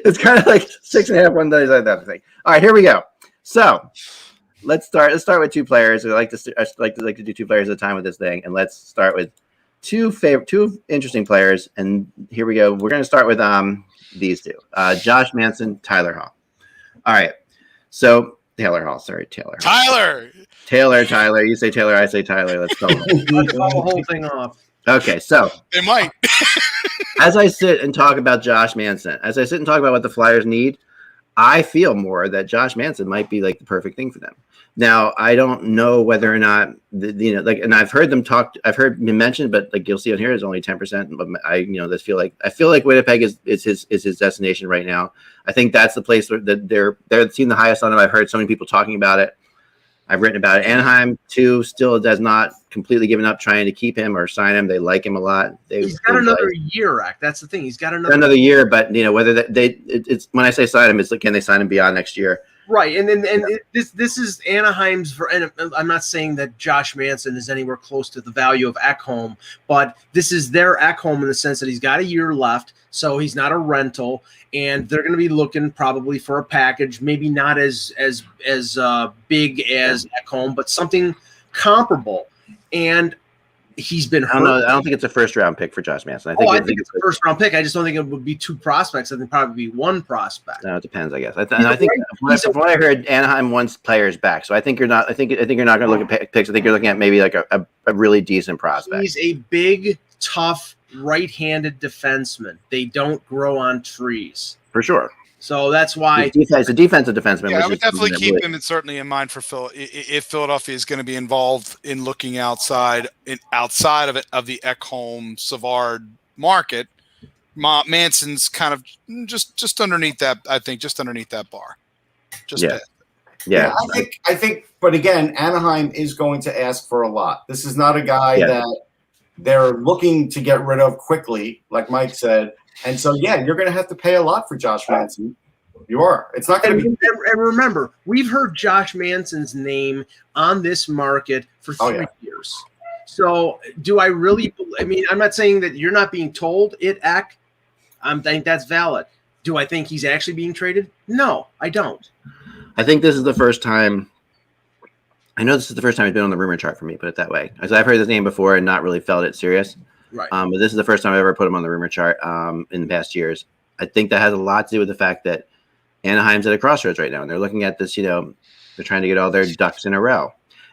It's kind of like 6.5 1 days like that thing. All right, here we go. So let's start with two players. I like to do two players at a time with this thing, and let's start with two interesting players. And here we go. We're going to start with these two: Josh Manson, Tyler Hall. All right. So Taylor Hall. Sorry, Taylor. Tyler. You say Taylor. I say Tyler. Let's go. Let's call the whole thing off. Okay, so they might. As I sit and talk about Josh Manson, as I sit and talk about what the Flyers need, I feel more that Josh Manson might be like the perfect thing for them. Now, I don't know whether or not and I've heard him mentioned, but like you'll see on here is only 10%. But I feel like Winnipeg is his destination right now. I think that's the place where they're seeing the highest on him. I've heard so many people talking about it. I've written about it. Anaheim, too, still has not completely given up trying to keep him or sign him. They like him a lot. He's got another year, Rack. That's the thing. He's got another year, but whether it's when I say sign him, it's like, can they sign him beyond next year? Right, this is Anaheim's. And I'm not saying that Josh Manson is anywhere close to the value of Ekholm, but this is their Ekholm in the sense that he's got a year left, so he's not a rental, and they're going to be looking probably for a package, maybe not as big as Ekholm, but something comparable. And he's been hurt. I don't think it's a first-round pick for Josh Manson. I think it's a first-round pick. I just don't think it would be two prospects. I think probably be one prospect. No, it depends, I guess. I think from what I heard, Anaheim wants players back. So I think you're not. I think you're not going to look at picks. I think you're looking at maybe like a really decent prospect. He's a big, tough, right-handed defenseman. They don't grow on trees. For sure. So that's why it's a defensive defenseman. Yeah, I would definitely keep him certainly in mind for Phil if Philadelphia is going to be involved in looking outside of the Ekholm Savard market. Manson's kind of just underneath that. I think just underneath that bar. Yeah. I think. But again, Anaheim is going to ask for a lot. This is not a guy that they're looking to get rid of quickly, like Mike said. And so, you're going to have to pay a lot for Josh Manson. You are. It's not going to be. And remember, we've heard Josh Manson's name on this market for 3 years. So, do I really? I mean, I'm not saying that you're not being told it, Ek. I think that's valid. Do I think he's actually being traded? No, I don't. I think this is the first time. I know this is the first time he's been on the rumor chart for me. Put it that way, because I've heard his name before and not really felt it serious. Right. But this is the first time I've ever put him on the rumor chart in the past years. I think that has a lot to do with the fact that Anaheim's at a crossroads right now, and they're looking at this. They're trying to get all their ducks in a row,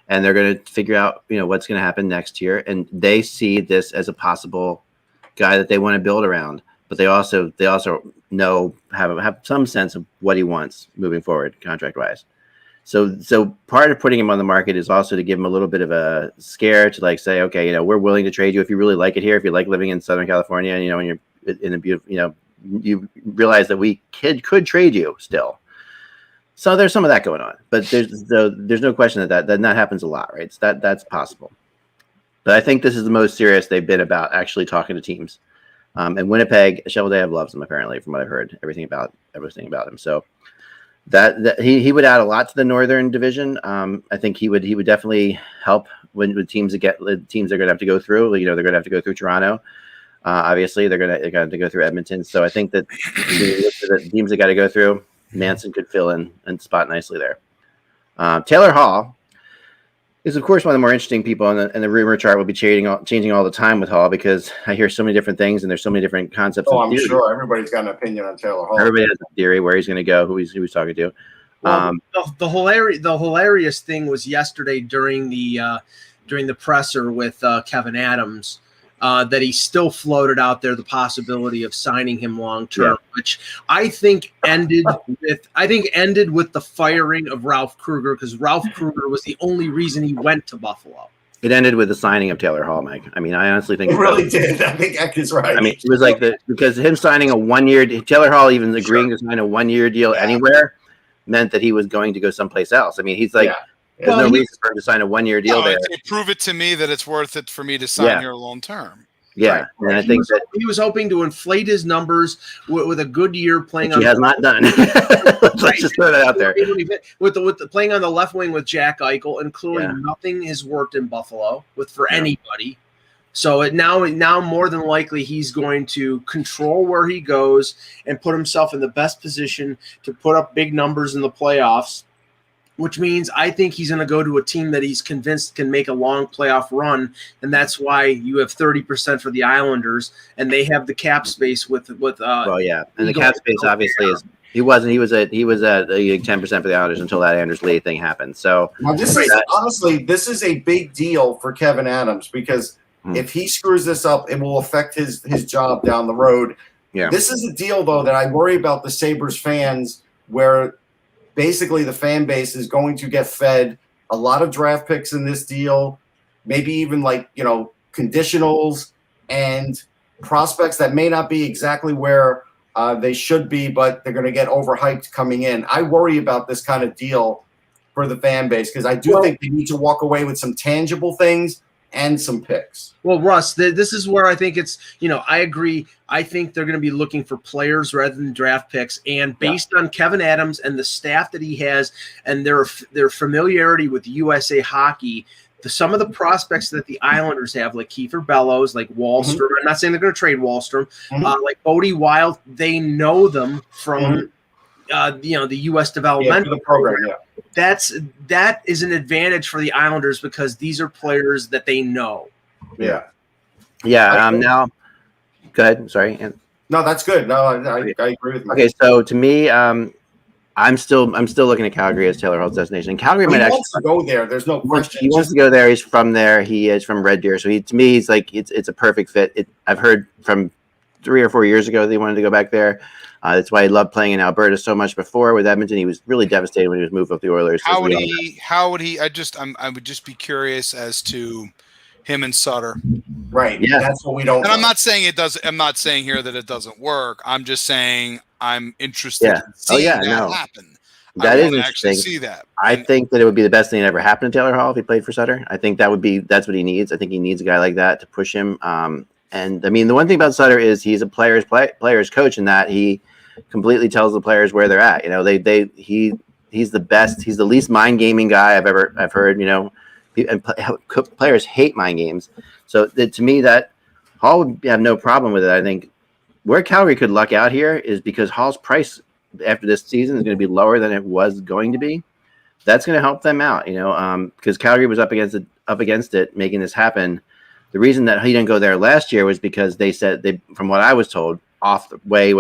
and they're going to figure out what's going to happen next year. And they see this as a possible guy that they want to build around, but they also know have some sense of what he wants moving forward, contract wise. So part of putting him on the market is also to give him a little bit of a scare to say, okay, we're willing to trade you if you really like it here, if you like living in Southern California, and in a beautiful, you realize that we could trade you still. So there's some of that going on, but there's no question that happens a lot, right? So that's possible. But I think this is the most serious they've been about actually talking to teams. And Winnipeg, Cheveldaev loves him apparently, from what I've heard, everything about him. So that he would add a lot to the Northern Division. I think he would definitely help with teams that are going to have to go through. They're going to have to go through Toronto. Obviously, they're going to have to go through Edmonton. So I think that the teams that got to go through, Manson could fill in and spot nicely there. Taylor Hall is, of course, one of the more interesting people, and the rumor chart will be changing all the time with Hall, because I hear so many different things and there's so many different concepts. Oh, I'm sure everybody's got an opinion on Taylor Hall. Everybody has a theory where he's going to go, who he's talking to. Well, the hilarious thing was yesterday during the presser with Kevin Adams, that he still floated out there the possibility of signing him long term, which I think ended with the firing of Ralph Kruger, because Ralph Kruger was the only reason he went to Buffalo. It ended with the signing of Taylor Hall, Mike. I mean, I honestly think it really did. I think Eck is right. I mean, it was like because him signing a 1 year, Taylor Hall even agreeing to sign a 1 year deal anywhere meant that he was going to go someplace else. I mean, he's like, there's no reason for him to sign a 1 year deal there. Prove it to me that it's worth it for me to sign here long term. Yeah, and I think that he was hoping to inflate his numbers with a good year playing. He has not done. Let's just throw that out there. With the playing on the left wing with Jack Eichel, and clearly nothing has worked in Buffalo for anybody. So now more than likely he's going to control where he goes and put himself in the best position to put up big numbers in the playoffs, which means I think he's going to go to a team that he's convinced can make a long playoff run, and that's why you have 30% for the Islanders, and they have the cap space with. And the cap space obviously is. He was at 10% for the Islanders until that Anders Lee thing happened. So now this is a big deal for Kevin Adams, because if he screws this up, it will affect his job down the road. Yeah. This is a deal, though, that I worry about the Sabres fans, where basically the fan base is going to get fed a lot of draft picks in this deal, maybe even conditionals and prospects that may not be exactly where they should be, but they're going to get overhyped coming in. I worry about this kind of deal for the fan base, because I do think they need to walk away with some tangible things and some picks. Well, Russ, this is where I think it's, I agree. I think they're going to be looking for players rather than draft picks. And based on Kevin Adams and the staff that he has and their familiarity with USA hockey, some of the prospects that the Islanders have, like Kiefer Bellows, like Wallstrom, I'm not saying they're going to trade Wallstrom, like Bodie Wild, they know them from the U.S. developmental program. That is an advantage for the Islanders, because these are players that they know. Yeah. Now, go ahead. Sorry. No, that's good. No, I agree with you. Okay, so to me, I'm still looking at Calgary as Taylor Hall's destination. And Calgary might actually wants to go there. There's no question. He wants to go there. He's from there. He is from Red Deer. So to me, he's like it's a perfect fit. I've heard from 3 or 4 years ago they wanted to go back there. That's why he loved playing in Alberta so much before with Edmonton. He was really devastated when he was moved up the Oilers. How would he? I would just be curious as to him and Sutter. Right. Yeah. That's what we don't. And know. I'm not saying it does. I'm not saying here that it doesn't work. I'm just saying I'm interested in seeing that happen. That is actually see that. I think that it would be the best thing that ever happened to Taylor Hall if he played for Sutter. I think that's what he needs. I think he needs a guy like that to push him. And I mean, the one thing about Sutter is he's a player's coach, in that he completely tells the players where they're at. He's the best. He's the least mind gaming guy I've heard. And players hate mind games. So to me, that Hall would have no problem with it. I think where Calgary could luck out here is because Hall's price after this season is going to be lower than it was going to be. That's going to help them out, because Calgary was up against it, making this happen. The reason that he didn't go there last year was because they said from what I was told, way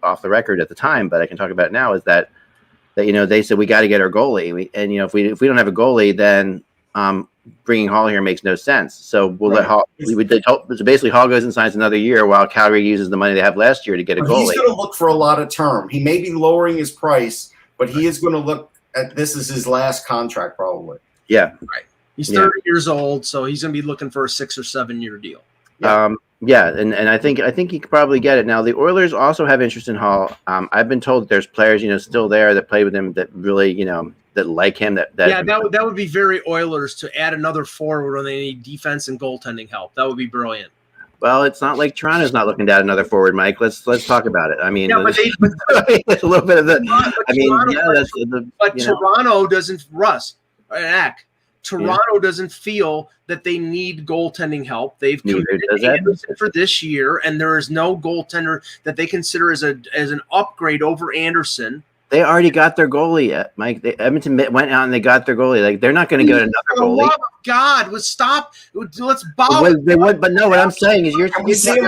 off the record at the time, but I can talk about it now, is that they said we got to get our goalie, and if we don't have a goalie, then bringing Hall here makes no sense. So we'll let Hall. So basically, Hall goes and signs another year while Calgary uses the money they have last year to get a goalie. He's going to look for a lot of term. He may be lowering his price, but he is going to look at this as his last contract, probably. Yeah, right. He's 30 years old, so he's going to be looking for a 6 or 7 year deal. Yeah, and I think he could probably get it. Now the Oilers also have interest in Hall. I've been told that there's players, still there that play with him that really, that like him. That would be very Oilers to add another forward when they need defense and goaltending help. That would be brilliant. Well, it's not like Toronto's not looking to add another forward, Mike. Let's talk about it. I mean, but a little bit of the. Toronto doesn't Toronto doesn't feel that they need goaltending help. They've committed Anderson for this year, and there is no goaltender that they consider as an upgrade over Anderson. They already got their goalie, Mike. Edmonton went out and they got their goalie. Like they're not going to get another goalie. For the love of God, stop. Let's bow. They would, but no. What I'm saying is, Stop.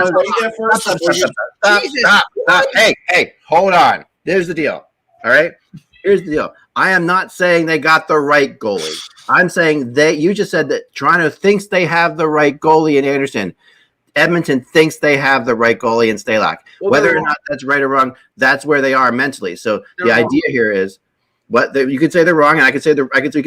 Hey, hold on. Here's the deal. All right. Here's the deal. I am not saying they got the right goalie. I'm saying you just said that Toronto thinks they have the right goalie in Anderson. Edmonton thinks they have the right goalie in Stalock. Whether or not that's right or wrong, that's where they are mentally. So the idea here is you could say they're wrong, and we could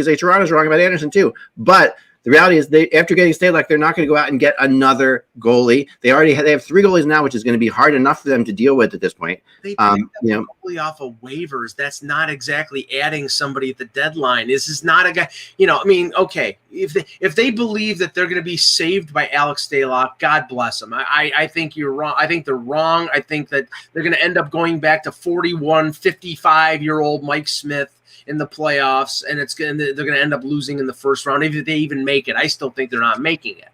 say Toronto's wrong about Anderson too. But the reality is, after getting Stalock, they're not going to go out and get another goalie. They have 3 goalies now, which is going to be hard enough for them to deal with at this point. They goalie off of waivers. That's not exactly adding somebody at the deadline. This is not a guy. Okay, if they believe that they're going to be saved by Alex Stalock, God bless them. I think you're wrong. I think they're wrong. I think that they're going to end up going back to 41, 55-year-old Mike Smith in the playoffs, and they're going to end up losing in the first round. If they even make it, I still think they're not making it.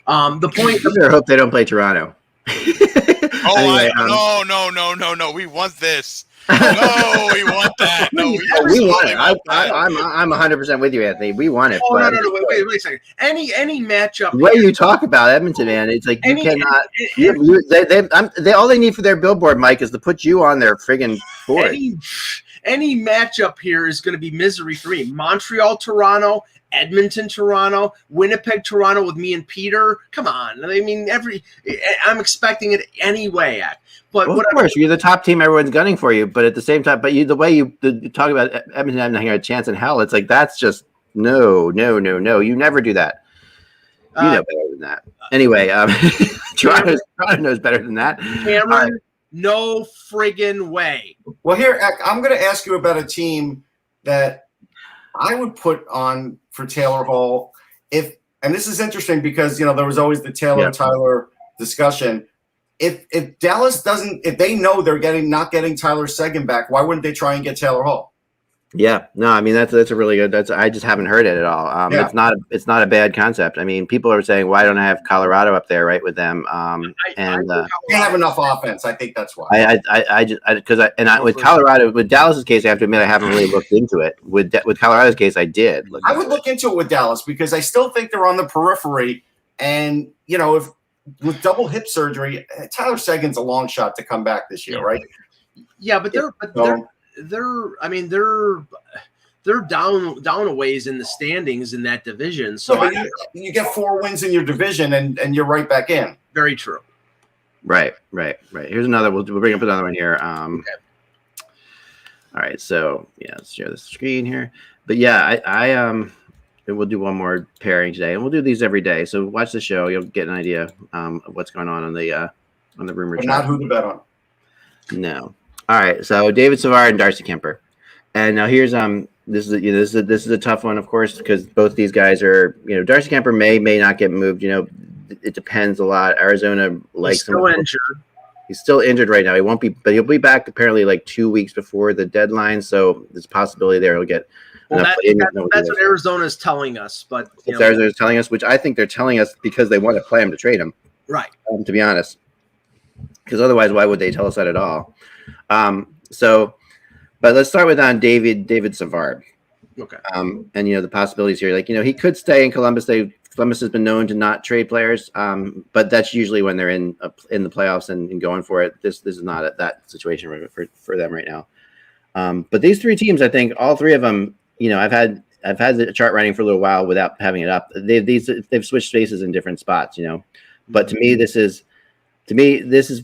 The point. I better hope they don't play Toronto. Anyway, no. We want this. No, we want that. No, we want it. I'm 100% with you, Anthony. We want it. Oh, no. Wait a second. Any matchup. The way you talk about Edmonton, man, it's like you cannot. All they need for their billboard, Mike, is to put you on their friggin' board. Any matchup here is going to be misery for me. Montreal, Toronto, Edmonton, Toronto, Winnipeg, Toronto with me and Peter. Come on. I mean, I'm expecting it anyway. But of course, you're the top team. Everyone's gunning for you. But at the same time, the way you talk about Edmonton having a chance in hell, it's like that's just no. You never do that. You know better than that. Anyway, Toronto knows better than that. Cameron, no friggin' way. Well, here, I'm going to ask you about a team that I would put on for Taylor Hall. And this is interesting because, there was always the Taylor Tyler discussion. If Dallas if they know they're not getting Tyler Seguin back, why wouldn't they try and get Taylor Hall? Yeah, no, I mean that's a really good. I just haven't heard it at all. It's not a bad concept. I mean, people are saying, why don't I have Colorado up there right with them? They have enough offense. I think that's why. With Colorado, with Dallas's case, I have to admit I haven't really looked into it. With Colorado's case, I did. I would look into it with Dallas because I still think they're on the periphery, and if with double hip surgery, Tyler Seguin's a long shot to come back this year, right? Yeah, but they're down a ways in the standings in that division. So you get 4 wins in your division and you're right back in. Very true. Right. Here's another. We'll bring up another one here. Okay. All right. So let's share the screen here. But we'll do one more pairing today, and we'll do these every day. So watch the show; you'll get an idea of what's going on the rumor. But not who to bet on. No. All right, so David Savard and Darcy Kemper, and now here's this is a tough one, of course, because both these guys are Darcy Kemper may not get moved. It depends a lot. Arizona likes him. He's still injured. He's still injured right now. He won't be, but he'll be back apparently like 2 weeks before the deadline. So there's a possibility there he'll get. Well, that's what Arizona is telling us, but Arizona's telling us, which I think they're telling us because they want to play him to trade him. Right. To be honest, because otherwise, why would they tell us that at all? But let's start with David Savard. Okay. And the possibilities here, he could stay in Columbus. Columbus has been known to not trade players, but that's usually when they're in the playoffs and going for it. This is not that situation for them right now. But these 3 teams, I think all 3 of them, I've had the chart running for a little while without having it up. They've switched spaces in different spots, But to me, this is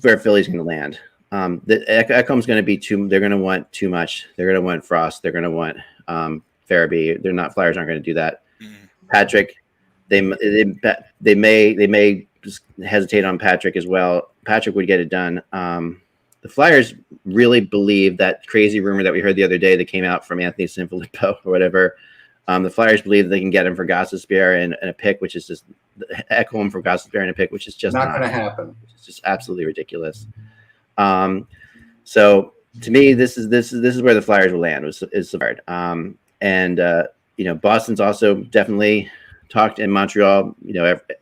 where Philly's going to land. The Ekholm's going to be they're going to want too much. They're going to want Frost. They're going to want Farabee. Flyers aren't going to do that. Patrick, they may just hesitate on Patrick as well. Patrick would get it done. The Flyers really believe that crazy rumor that we heard the other day that came out from Anthony Sanfilippo or whatever. The Flyers believe they can get him for Gostisbehere and a pick, which is just echo him for Gostisbehere and a pick, which is just not going to happen. It's just absolutely ridiculous. So to me, this is where the Flyers will land is Savard. Boston's also definitely talked in Montreal.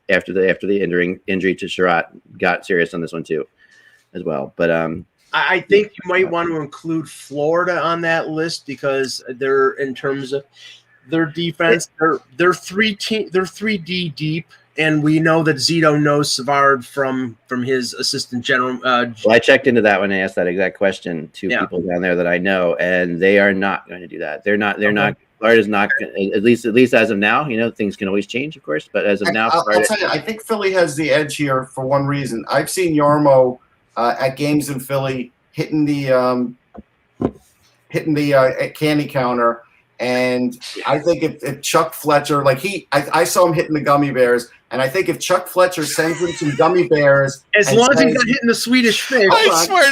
After the injury to Sherratt, got serious on this one too, as well. But I think you might want to include Florida on that list because they're in terms of their defense. They're 3D deep, and we know that Zito knows Savard from his assistant general. Well, I checked into that one and asked that exact question to people down there that I know, and they are not going to do that. They're not. Florida's not. At least as of now, things can always change, of course. But as of now, I'll tell you, I think Philly has the edge here for one reason. I've seen Yarmo at games in Philly hitting the candy counter. And I think if Chuck Fletcher, I saw him hitting the gummy bears, and I think if Chuck Fletcher sends him some gummy bears, as long as he's not hitting the Swedish fish, I swear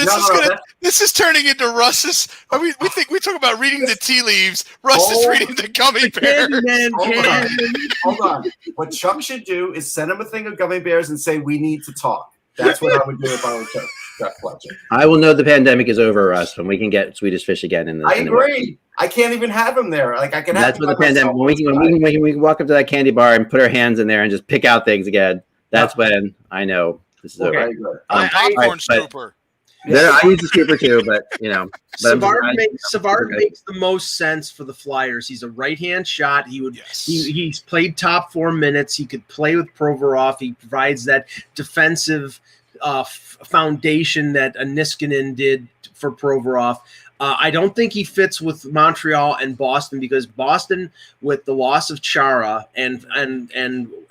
this is turning into Russ's. We talk about reading the tea leaves. Russ is reading the gummy bears. Hold on. What Chuck should do is send him a thing of gummy bears and say, "We need to talk." That's what I would do if I were Chuck Fletcher. I will know the pandemic is over, Russ, when we can get Swedish fish again. I agree. I can't even have him there. I can. That's what the pandemic. When we can walk up to that candy bar and put our hands in there and just pick out things again. That's when I know this is over. Popcorn scooper. I use the scooper too, but Savard makes the most sense for the Flyers. He's a right-hand shot. He's played top 4 minutes. He could play with Provorov. He provides that defensive foundation that Niskanen did for Provorov. I don't think he fits with Montreal and Boston because Boston, with the loss of Chara and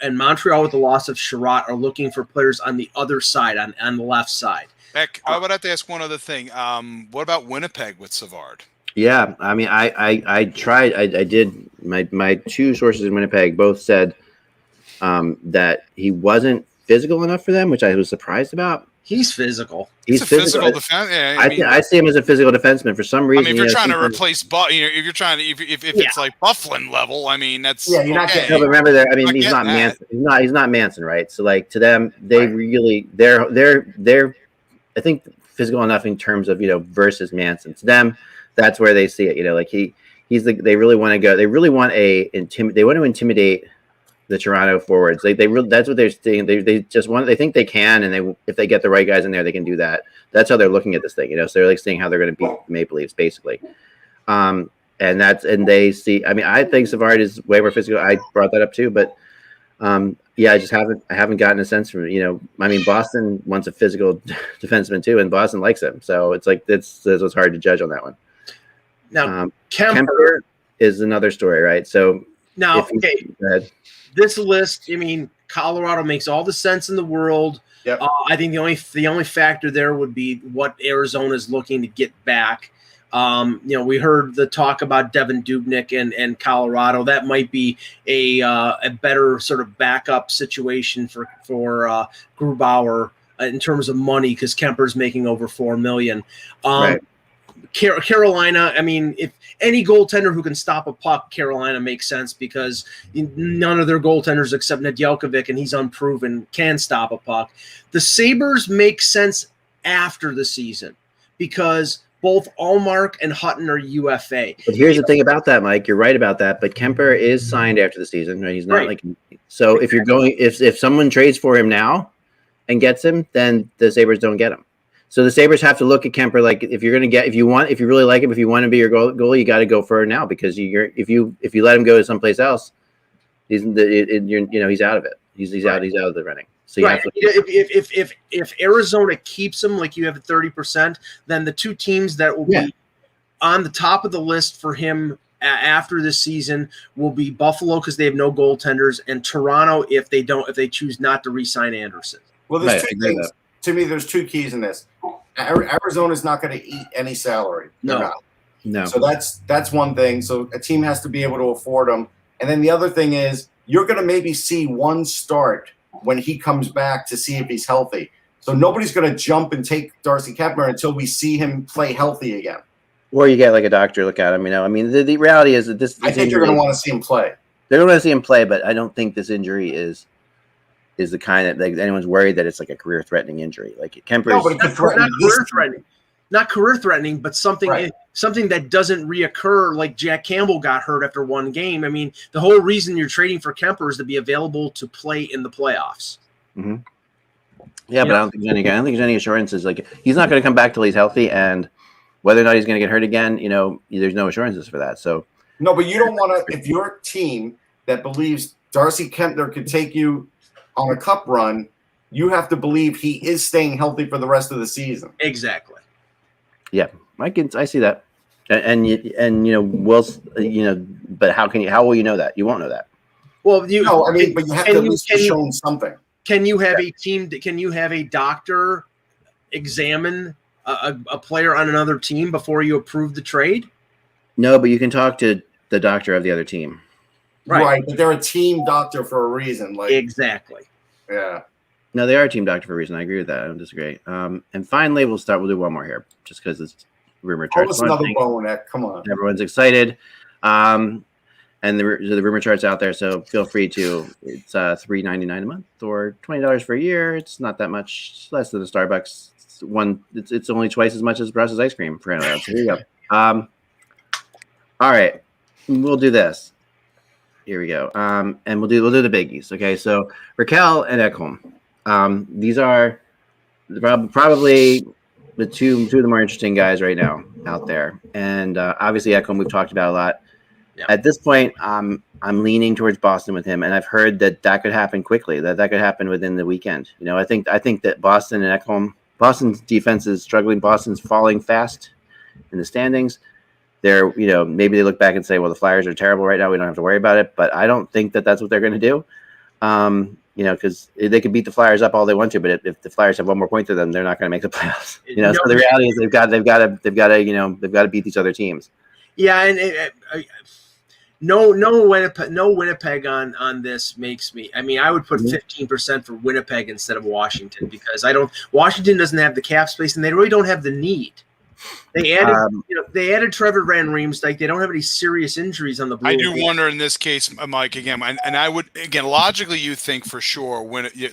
Montreal with the loss of Sherratt, are looking for players on the other side, on the left side. Beck, I would have to ask one other thing. What about Winnipeg with Savard? Yeah, I mean, I tried. I did. My two sources in Winnipeg both said that he wasn't physical enough for them, which I was surprised about. He's physical. He's a physical defense. Yeah, I see him as a physical defenseman for some reason. I mean, if you're trying to replace, if it's like Bufflin level, I mean, that's you're not getting. No, but remember, he's not Manson. He's not Manson, right? So, to them, they really they're I think physical enough in terms of versus Manson. To them, that's where they see it. They really want to go. They really want they want to intimidate the Toronto forwards. That's what they're seeing. They think they can, and if they get the right guys in there, they can do that. That's how they're looking at this thing, So they're seeing how they're going to beat the Maple Leafs, basically. And they see. I mean, I think Savard is way more physical. I brought that up too, but I just haven't gotten a sense from I mean, Boston wants a physical defenseman too, and Boston likes him. So it's what's hard to judge on that one. Now, Kemper is another story, right? So now, this list, I mean, Colorado makes all the sense in the world. Yep. I think the only factor there would be what Arizona is looking to get back. We heard the talk about Devin Dubnyk and Colorado. That might be a better sort of backup situation for Grubauer in terms of money because Kemper's making over $4 million. Right. Carolina, I mean, if any goaltender who can stop a puck, Carolina makes sense because none of their goaltenders except Nedeljkovic, and he's unproven, can stop a puck. The Sabres make sense after the season because both Allmark and Hutton are UFA. But here's the thing about that, Mike. You're right about that. But Kemper is signed after the season. Right? He's not so. If you're going, if someone trades for him now and gets him, then the Sabres don't get him. So the Sabres have to look at Kemper if you really like him, if you want to be your goal, you got to go for it now because if you let him go to someplace else, he's out of it. He's out of the running. So if Arizona keeps him like you have at 30%, then the two teams that will be on the top of the list for him after this season will be Buffalo because they have no goaltenders, and Toronto if they choose not to re-sign Anderson. Well, there's two things. To me, there's two keys in this. Arizona's not going to eat any salary. No. So that's one thing. So a team has to be able to afford them. And then the other thing is you're going to maybe see one start when he comes back to see if he's healthy. So nobody's going to jump and take Darcy Kemper until we see him play healthy again. Or you get like a doctor look at him. I mean, the reality is that this. I think you're going to want to see him play. They're going to see him play, but I don't think this injury is the kind that like anyone's worried that it's like a career-threatening injury. Like Kemper is not career-threatening. Not career-threatening, but something that doesn't reoccur. Like Jack Campbell got hurt after one game. I mean, the whole reason you're trading for Kemper is to be available to play in the playoffs. Mm-hmm. Yeah, but I don't think there's any assurances. Like he's not going to come back till he's healthy, and whether or not he's going to get hurt again, there's no assurances for that. So no, but you don't want to. If you're a team that believes Darcy Kemper could take you on a cup run, you have to believe he is staying healthy for the rest of the season. Exactly. Yeah, I see that, and but how will you know that? You won't know that. Well, but you have to at least be shown something. Can you have a team? Can you have a doctor examine a player on another team before you approve the trade? No, but you can talk to the doctor of the other team. Right, but they're a team doctor for a reason. Like exactly. Yeah. No, they are a team doctor for a reason. I agree with that. I don't disagree. And finally, we'll do one more here, just because it's rumor charts. Almost another bone. Come on. Everyone's excited. And the rumor chart's out there, so feel free to. It's $3.99 a month or $20 for a year. It's not that much. It's less than a Starbucks. It's only twice as much as Brussels ice cream for another. So here you go. All right, we'll do this. Here we go. And we'll do the biggies. Okay, so Raquel and Ekholm. These are probably two of the more interesting guys right now out there. And obviously Ekholm we've talked about a lot. Yeah. At this point, I'm leaning towards Boston with him, and I've heard that could happen quickly. That could happen within the weekend. I think that Boston and Ekholm. Boston's defense is struggling. Boston's falling fast in the standings. They're, maybe they look back and say, well, the Flyers are terrible right now. We don't have to worry about it. But I don't think that that's what they're going to do. Because they could beat the Flyers up all they want to, but if the Flyers have one more point to them, they're not going to make the playoffs. So the reality is they've got to beat these other teams. Yeah, and no Winnipeg on this makes me. I mean, I would put 15% for Winnipeg instead of Washington because Washington doesn't have the cap space and they really don't have the need. They added Trevor Van Riemsdyk. They don't have any serious injuries on the blue. I do wonder in this case, Mike, again, and I would logically you think for sure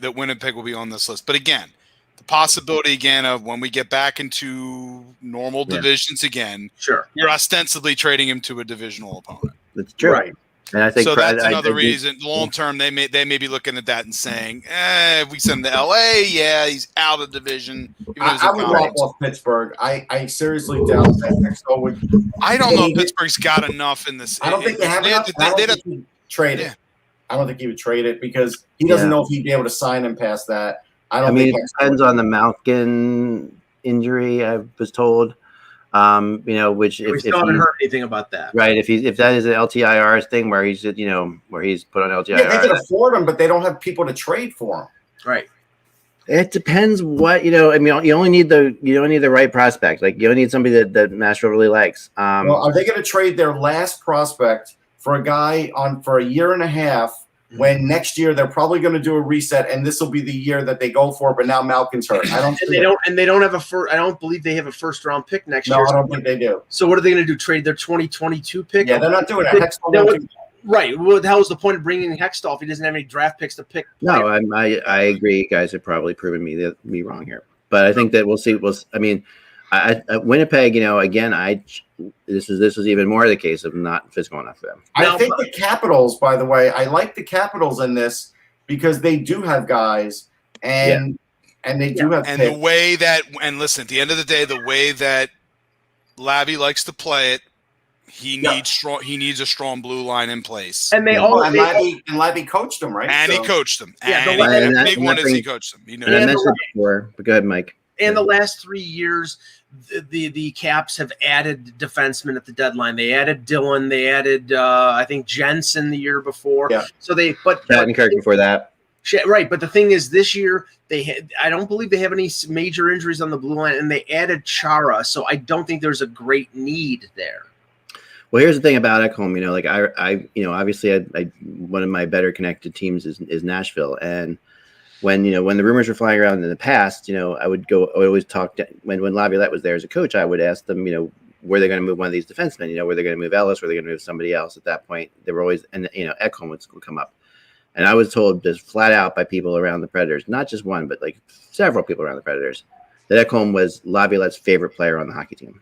that Winnipeg will be on this list, but again, the possibility again of when we get back into normal divisions again, sure, you're ostensibly trading him to a divisional opponent. That's true. Right. And I think so that's another reason. Long term, they may be looking at that and saying, if we send him to LA, he's out of division. I would drop off Pittsburgh. I seriously doubt that Mexico would. I don't know if Pittsburgh's got enough in this. I don't think they have enough. I don't think he'd trade it. I don't think he would trade it because he doesn't know if he'd be able to sign him past that. I mean, it depends on the Malkin injury, I was told. Which we still haven't heard anything about that, right? If that is an LTIR thing where he's where he's put on LTIR, yeah, they can afford him, but they don't have people to trade for him, right? It depends what I mean, you only need the right prospect. Like you only need somebody that Nashville really likes. Well, are they going to trade their last prospect for a guy for a year and a half? When next year they're probably going to do a reset, and this will be the year that they go for. But now Malkin's hurt. I don't believe they have a first round pick next year. No, I don't think they do. So what are they going to do? Trade their 2022 pick? Yeah, they're not doing it. Right. Well, that was the point of bringing in Hextall if he doesn't have any draft picks to pick. No, I agree. You guys have probably proven me wrong here, but I think that we'll see. Winnipeg, again, this was even more the case of not physical enough for them. I think the Capitals, by the way, I like the Capitals in this because they do have guys and they do have and picks. The way that listen, at the end of the day, the way that Labby likes to play it, he needs a strong blue line in place. And Labby coached them, right? And he coached them. Yeah, and the big one is he coached them. I mentioned it before, but go ahead, Mike. And the last 3 years, the Caps have added defensemen at the deadline. They added Dylan. They added, I think, Jensen the year before. Yeah. So Kirk before that. Right, but the thing is, this year I don't believe they have any major injuries on the blue line, and they added Chara. So I don't think there's a great need there. Well, here's the thing about Ekholm. Obviously, one of my better connected teams is Nashville, and when the rumors were flying around in the past, I would always talk to, when Laviolette was there as a coach, I would ask them, were they going to move one of these defensemen? Were they going to move Ellis? Were they going to move somebody else? At that point, they were always, and Ekholm would come up, and I was told just flat out by people around the Predators, not just one, but like several people around the Predators, that Ekholm was Laviolette's favorite player on the hockey team.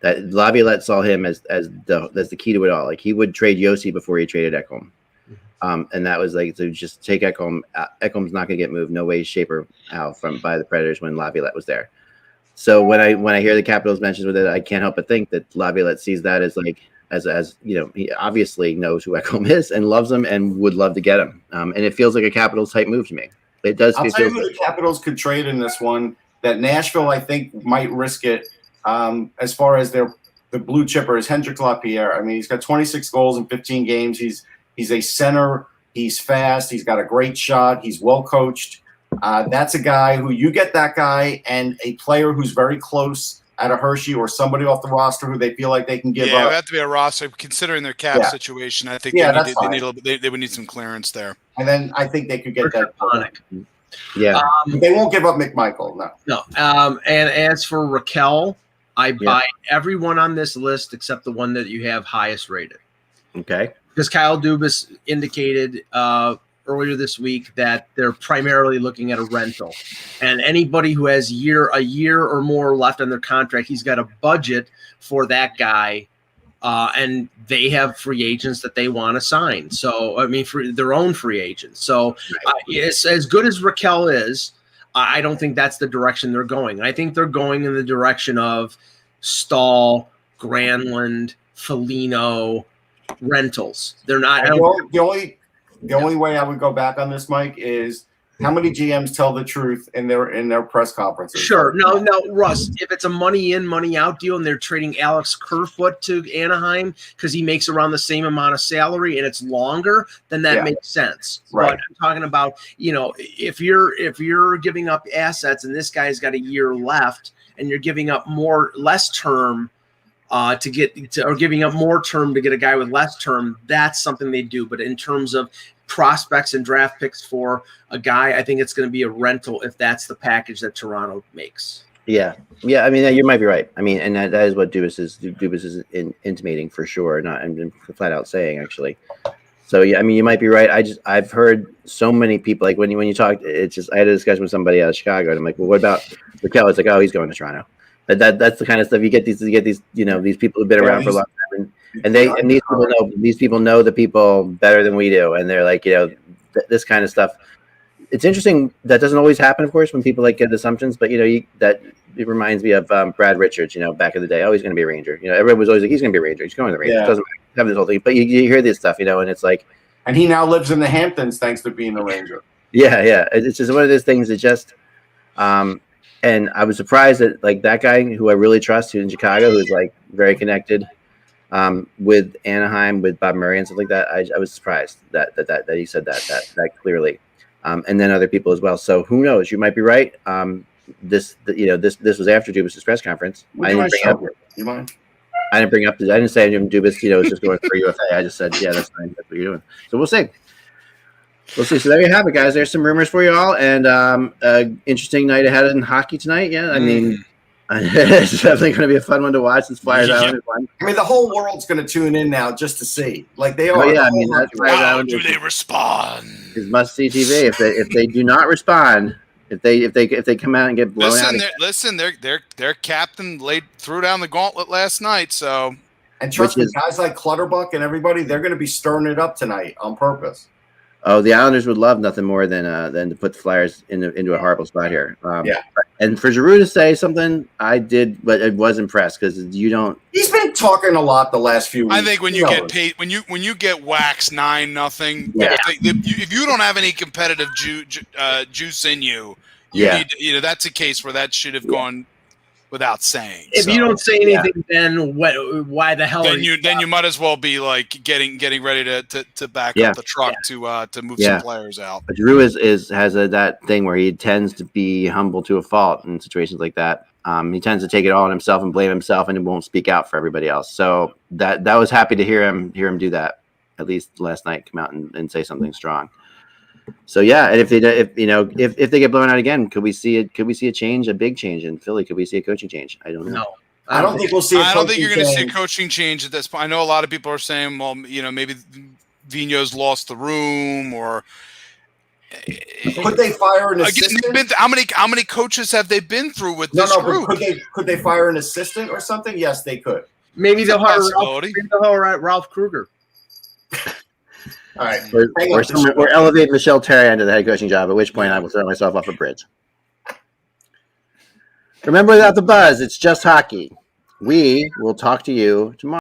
That Laviolette saw him as the key to it all. Like he would trade Yossi before he traded Ekholm. And that was like to just take Ekholm. Ekholm's not going to get moved, no way, shape, or how by the Predators when Laviolette was there. So when I hear the Capitals mentioned with it, I can't help but think that Laviolette sees that as like as he obviously knows who Ekholm is and loves him and would love to get him. And it feels like a Capitals type move to me. It does. I'll tell you who the Capitals could trade in this one. That Nashville, I think, might risk it. As far as the blue chipper is Hendrik Lapierre. I mean, he's got 26 goals in 15 games. He's a center. He's fast. He's got a great shot. He's well coached. That's a guy who you get that guy and a player who's very close out of Hershey or somebody off the roster who they feel like they can give up. Yeah, it would have to be a roster. Considering their cap situation, I think they would need some clearance there. And then I think they could get that. Yeah. They won't give up McMichael, no. And as for Raquel, I buy everyone on this list except the one that you have highest rated. Okay. Because Kyle Dubas indicated earlier this week that they're primarily looking at a rental. And anybody who has a year or more left on their contract, he's got a budget for that guy. And they have free agents that they want to sign. So, I mean, for their own free agents. So, it's as good as Raquel is. I don't think that's the direction they're going. I think they're going in the direction of Stahl, Granlund, Foligno, rentals. They're not. The only way I would go back on this, Mike, is how many GMs tell the truth in their press conferences? Sure. No, Russ, if it's a money in, money out deal and they're trading Alex Kerfoot to Anaheim because he makes around the same amount of salary and it's longer, then that makes sense. Right. But I'm talking about, if you're giving up assets and this guy's got a year left and you're giving up less term or giving up more term to get a guy with less term, that's something they do. But in terms of prospects and draft picks for a guy, I think it's going to be a rental if that's the package that Toronto makes. Yeah. I mean, you might be right. I mean, and that is what Dubas is intimating for sure, not and flat out saying actually. So yeah, I mean, you might be right. I've heard so many people like when you talk, it's just I had a discussion with somebody out of Chicago, and I'm like, well, what about Raquel? It's like, oh, he's going to Toronto. But that's the kind of stuff you get. These these people who've been around for a long time, and these people know the people better than we do, and they're like, this kind of stuff. It's interesting. That doesn't always happen, of course, when people like get assumptions. But that it reminds me of Brad Richards. Back in the day, oh, he's going to be a Ranger. Everyone was always like, he's going to be a Ranger. He's going to the Rangers. It doesn't have this whole thing. But you hear this stuff, and it's like, and he now lives in the Hamptons thanks to being a Ranger. Yeah. It's just one of those things that just. And I was surprised that like that guy who I really trust, who's in Chicago, who's like very connected with Anaheim, with Bob Murray and stuff like that. I was surprised that he said that clearly, and then other people as well. So who knows? You might be right. This was after Dubas' press conference. I didn't bring up. I didn't say Dubas. Was just going for UFA. I just said, yeah, that's fine. That's what you're doing. So we'll see. We'll see. So there you have it, guys. There's some rumors for you all, and interesting night ahead in hockey tonight. Yeah, I mean, it's definitely going to be a fun one to watch. This Flyers Island is fun. I mean, the whole world's going to tune in now just to see. Like they are. Oh, yeah, I mean, how do they respond? It's must-see TV. If they do not respond, if they come out and get blown out. Listen, their captain threw down the gauntlet last night. So, and trust me, guys like Clutterbuck and everybody, they're going to be stirring it up tonight on purpose. Oh, the Islanders would love nothing more than to put the Flyers into a horrible spot here. And for Giroux to say something, I did, but I was impressed because you don't. He's been talking a lot the last few weeks. I think when you get paid, when you get waxed 9-0, if you don't have any competitive juice in you, need, that's a case where that should have gone without saying. If you don't say anything, then why the hell? Then you might as well be like getting ready to back up the truck to move some players out. But Giroux has that thing where he tends to be humble to a fault in situations like that. He tends to take it all on himself and blame himself, and he won't speak out for everybody else. So that was happy to hear him do that. At least last night, come out and say something strong. So yeah, and if they get blown out again, could we see a change, a big change in Philly? Could we see a coaching change? I don't know. No. I don't think we'll see. I don't think you're going to see a coaching change at this point. I know a lot of people are saying, well, maybe Vigneault's lost the room, or could they fire an assistant? How many coaches have they been through with this group? Could they fire an assistant or something? Yes, they could. Maybe they'll hire Ralph Kruger. All right, or elevate Michelle Terry into the head coaching job. At which point, I will throw myself off a bridge. Remember, without the buzz, it's just hockey. We will talk to you tomorrow.